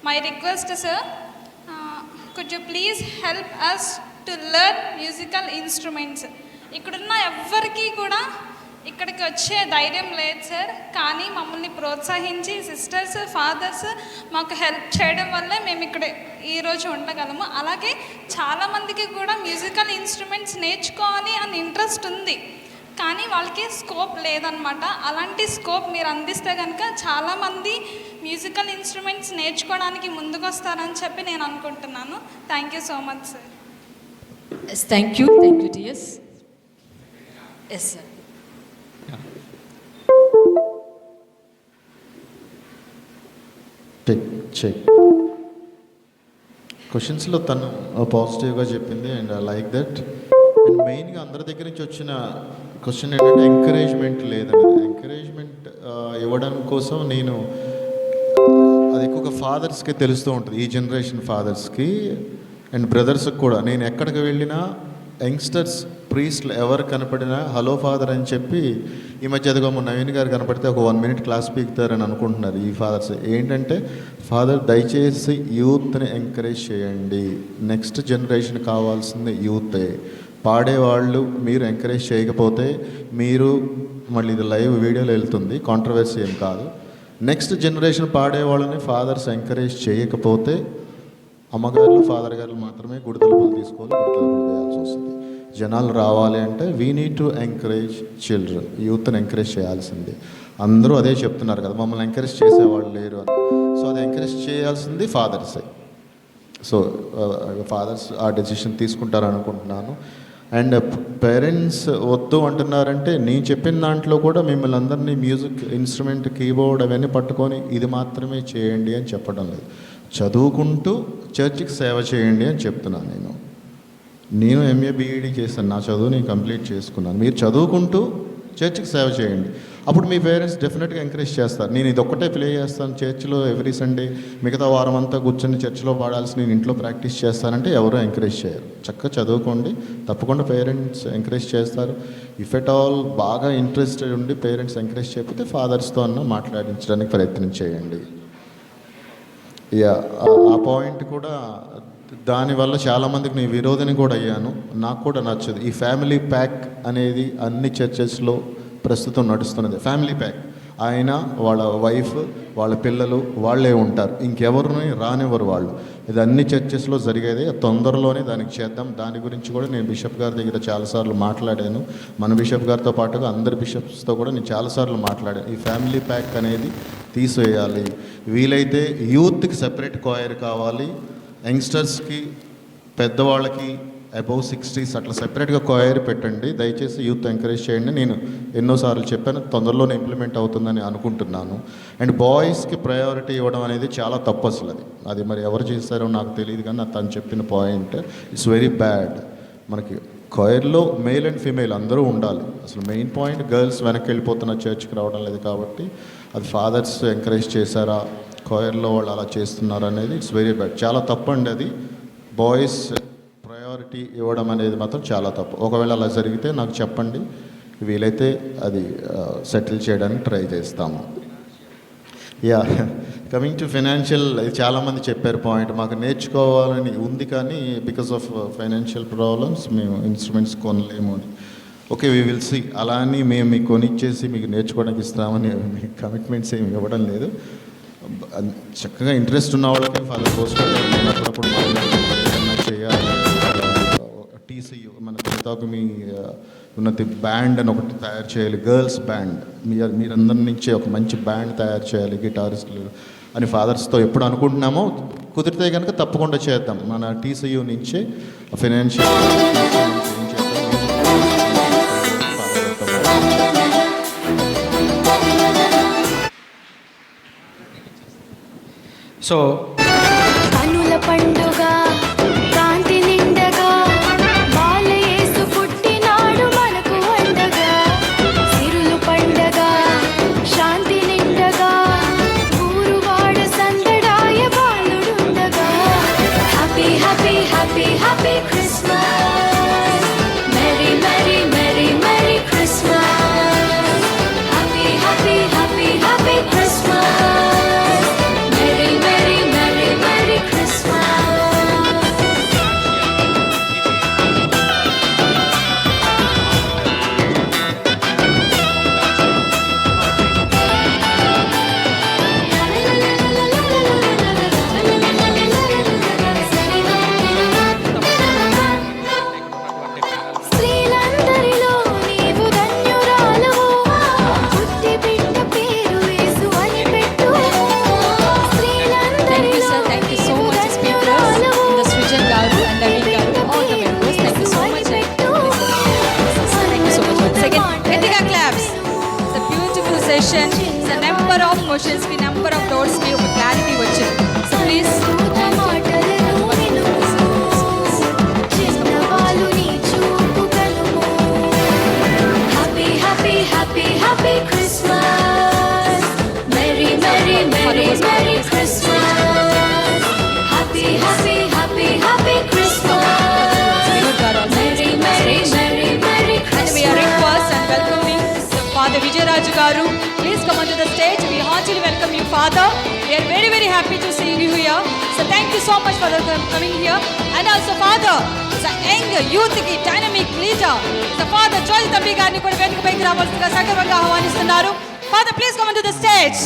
my request sir, could you please help us to learn musical instruments. ఇక్కడున్న ఎవ్వరికీ కూడా ఇక్కడికి వచ్చే ధైర్యం లేదు సార్, కానీ మమ్మల్ని ప్రోత్సహించి సిస్టర్స్ ఫాదర్స్ మాకు హెల్ప్ చేయడం వల్లే మేము ఇక్కడ ఈరోజు ఉండగలము. అలాగే చాలామందికి కూడా మ్యూజికల్ ఇన్స్ట్రుమెంట్స్ నేర్చుకోవాలి అని ఇంట్రెస్ట్ ఉంది, కానీ వాళ్ళకి స్కోప్ లేదనమాట. అలాంటి స్కోప్ మీరు అందిస్తే కనుక చాలామంది మ్యూజికల్ ఇన్స్ట్రుమెంట్స్ నేర్చుకోవడానికి ముందుకు వస్తారని చెప్పి నేను అనుకుంటున్నాను. Thank you so much sir. Yes, thank you dears. Yes sir. Check క్వశ్చన్స్లో తను పాజిటివ్గా చెప్పింది and I like that. And మెయిన్గా అందరి దగ్గర నుంచి వచ్చిన క్వశ్చన్ ఏంటంటే ఎంకరేజ్మెంట్ లేదనేది. ఎంకరేజ్మెంట్ ఇవ్వడం కోసం నేను అది ఎక్కువగా ఫాదర్స్కి తెలుస్తూ ఉంటుంది, ఈ జనరేషన్ ఫాదర్స్కి అండ్ బ్రదర్స్కి కూడా. నేను ఎక్కడికి వెళ్ళినా యంగ్స్టర్స్ ప్రీస్ట్లు ఎవరు కనపడినా హలో ఫాదర్ అని చెప్పి, ఈ మధ్య అదిగో నవీన్ గారు కనపడితే ఒక 1 minute క్లాస్ పీకుతారని అనుకుంటున్నారు ఈ ఫాదర్స్. ఏంటంటే ఫాదర్ దయచేసి యూత్ని ఎంకరేజ్ చేయండి, నెక్స్ట్ జనరేషన్ కావాల్సింది యూతే. పాడేవాళ్ళు మీరు ఎంకరేజ్ చేయకపోతే మీరు, మళ్ళీ ఇది లైవ్ వీడియోలో వెళ్తుంది, కాంట్రవర్సీ ఏం కాదు, నెక్స్ట్ జనరేషన్ పాడేవాళ్ళని ఫాదర్స్ ఎంకరేజ్ చేయకపోతే అమ్మగారు ఫాదర్ గారు మాత్రమే గుడి తలుపులు తీసుకోవాలి, గుడి తలుపులు వేయాల్సి వస్తుంది. జనాలు రావాలి అంటే we need to encourage children, యూత్ని ఎంకరేజ్ చేయాల్సింది. అందరూ అదే చెప్తున్నారు కదా, మమ్మల్ని ఎంకరేజ్ చేసేవాళ్ళు లేరు అని. సో అది ఎంకరేజ్ చేయాల్సింది ఫాదర్సే. సో ఫాదర్స్ ఆ డెసిషన్ తీసుకుంటారనుకుంటున్నాను. అండ్ పేరెంట్స్ వద్దు అంటున్నారంటే నేను చెప్పిన దాంట్లో కూడా మిమ్మల్ని అందరినీ మ్యూజిక్ ఇన్స్ట్రుమెంట్, కీబోర్డ్ అవన్నీ పట్టుకొని ఇది మాత్రమే చేయండి అని చెప్పడం లేదు. చదువుకుంటూ చర్చికి సేవ చేయండి అని చెప్తున్నాను. నేను ఎంఏ బీఈడీ చేశాను, నా చదువుని కంప్లీట్ చేసుకున్నాను. మీరు చదువుకుంటూ చర్చికి సేవ చేయండి, అప్పుడు మీ పేరెంట్స్ డెఫినెట్గా ఎంకరేజ్ చేస్తారు. నేను ఇది ఒక్కటే ప్లే చేస్తాను చర్చిలో ఎవ్రీ సండే, మిగతా వారం అంతా కూర్చొని చర్చిలో పాడాల్సి నేను ఇంట్లో ప్రాక్టీస్ చేస్తానంటే ఎవరూ ఎంకరేజ్ చేయరు. చక్కగా చదువుకోండి, తప్పకుండా పేరెంట్స్ ఎంకరేజ్ చేస్తారు. ఇఫ్ ఎట్ ఆల్ బాగా ఇంట్రెస్టెడ్ ఉండి పేరెంట్స్ ఎంకరేజ్ చేయకపోతే ఫాదర్స్తో అన్న మాట్లాడించడానికి ప్రయత్నం చేయండి. ఆ పాయింట్ కూడా, దానివల్ల చాలామందికి నేను విరోధిని కూడా అయ్యాను, నాకు కూడా నచ్చదు. ఈ ఫ్యామిలీ ప్యాక్ అనేది అన్ని చర్చెస్లో ప్రస్తుతం నడుస్తున్నది. ఫ్యామిలీ ప్యాక్, ఆయన వాళ్ళ వైఫ్ వాళ్ళ పిల్లలు వాళ్ళే ఉంటారు, ఇంకెవరిని రానివ్వరు వాళ్ళు. ఇది అన్ని చర్చెస్లో జరిగేది. తొందరలోనే దానికి చేద్దాం. దాని గురించి కూడా నేను బిషప్ గారి దగ్గర చాలాసార్లు మాట్లాడాను. మన బిషప్ గారితో పాటుగా అందరి బిషప్స్తో కూడా నేను చాలాసార్లు మాట్లాడాను. ఈ ఫ్యామిలీ ప్యాక్ అనేది తీసివేయాలి. వీలైతే యూత్కి సెపరేట్ క్వైర్ కావాలి, యంగ్స్టర్స్కి, పెద్దవాళ్ళకి అబౌవ్ 60s అట్లా సెపరేట్గా క్వైర్ పెట్టండి. దయచేసి యూత్ ఎంకరేజ్ చేయండి. నేను ఎన్నోసార్లు చెప్పాను, తొందరలోనే ఇంప్లిమెంట్ అవుతుందని అనుకుంటున్నాను. అండ్ బాయ్స్కి ప్రయారిటీ ఇవ్వడం అనేది చాలా తప్పు. అసలు అది మరి ఎవరు చేస్తారో నాకు తెలియదు, కానీ తను చెప్పిన పాయింట్ ఇట్స్ వెరీ బ్యాడ్. మనకి క్వైర్లో మేల్ అండ్ ఫీమేల్ అందరూ ఉండాలి. అసలు మెయిన్ పాయింట్ గర్ల్స్ వెనక్కి వెళ్ళిపోతున్న చర్చ్కి రావడం లేదు కాబట్టి అది ఫాదర్స్ ఎంకరేజ్ చేశారా, క్వైర్లో వాళ్ళు అలా చేస్తున్నారు అనేది ఇట్స్ వెరీ బ్యాడ్, చాలా తప్పు అండి. అది బాయ్స్ ప్రయారిటీ ఇవ్వడం అనేది మాత్రం చాలా తప్పు. ఒకవేళ అలా జరిగితే నాకు చెప్పండి, వీలైతే అది సెటిల్ చేయడానికి ట్రై చేస్తాము. కమింగ్ టు ఫైనాన్షియల్, ఇది చాలామంది చెప్పారు పాయింట్. మాకు నేర్చుకోవాలని ఉంది కానీ బికాస్ ఆఫ్ ఫైనాన్షియల్ ప్రాబ్లమ్స్ మేము ఇన్స్ట్రుమెంట్స్ కొనలేము అని. Okay, we will see. అలా అని మేము మీకు కొనిచ్చేసి మీకు నేర్చుకోవడానికి ఇస్తామని మీకు కమిట్మెంట్స్ ఏమి ఇవ్వడం లేదు. చక్కగా ఇంట్రెస్ట్ ఉన్న వాళ్ళకి ఫాదర్ పోస్ట్ అప్పుడప్పుడు చేయాలి. టీసీయూ మన తిరుతాకుమి ఉన్నతి బ్యాండ్ అని ఒకటి తయారు చేయాలి, గర్ల్స్ బ్యాండ్. మీరందరి నుంచి ఒక మంచి బ్యాండ్ తయారు చేయాలి, గిటారిస్టులు అని ఫాదర్స్తో ఎప్పుడు అనుకుంటున్నామో, కుదిరితే కనుక తప్పకుండా చేద్దాం. మన టీసీయూ నుంచే ఫైనాన్షియల్ సో కనుల పండుగ కాంతి నిండగా బాలయేసు పుట్టినాడు మనకు అండగా, సిరులు పండగ శాంతి నిండగా ఊరువాడ సందడాయ బాలుడుండగా. Happy happy happy happy Christmas, merry merry merry merry Christmas, happy happy happy happy Christmas. The number of questions ki number of doors ki oka clarity vachindi. So please happy happy happy happy Christmas, merry merry merry merry Christmas, happy happy happy happy Christmas, merry merry merry merry Christmas. And we are request and welcoming Father Vijayaraju garu. Please come onto the stage. We heartily welcome you, Father. We are very, very happy to see you here. So thank you so much for coming here. And also, Father, the young youth ki dynamic leader, the Father Joel Tambi garni kuda vedika paiki ravalsinదిగా సగర్వంగా ఆహ్వానిస్తున్నారు. Father, please come onto the stage.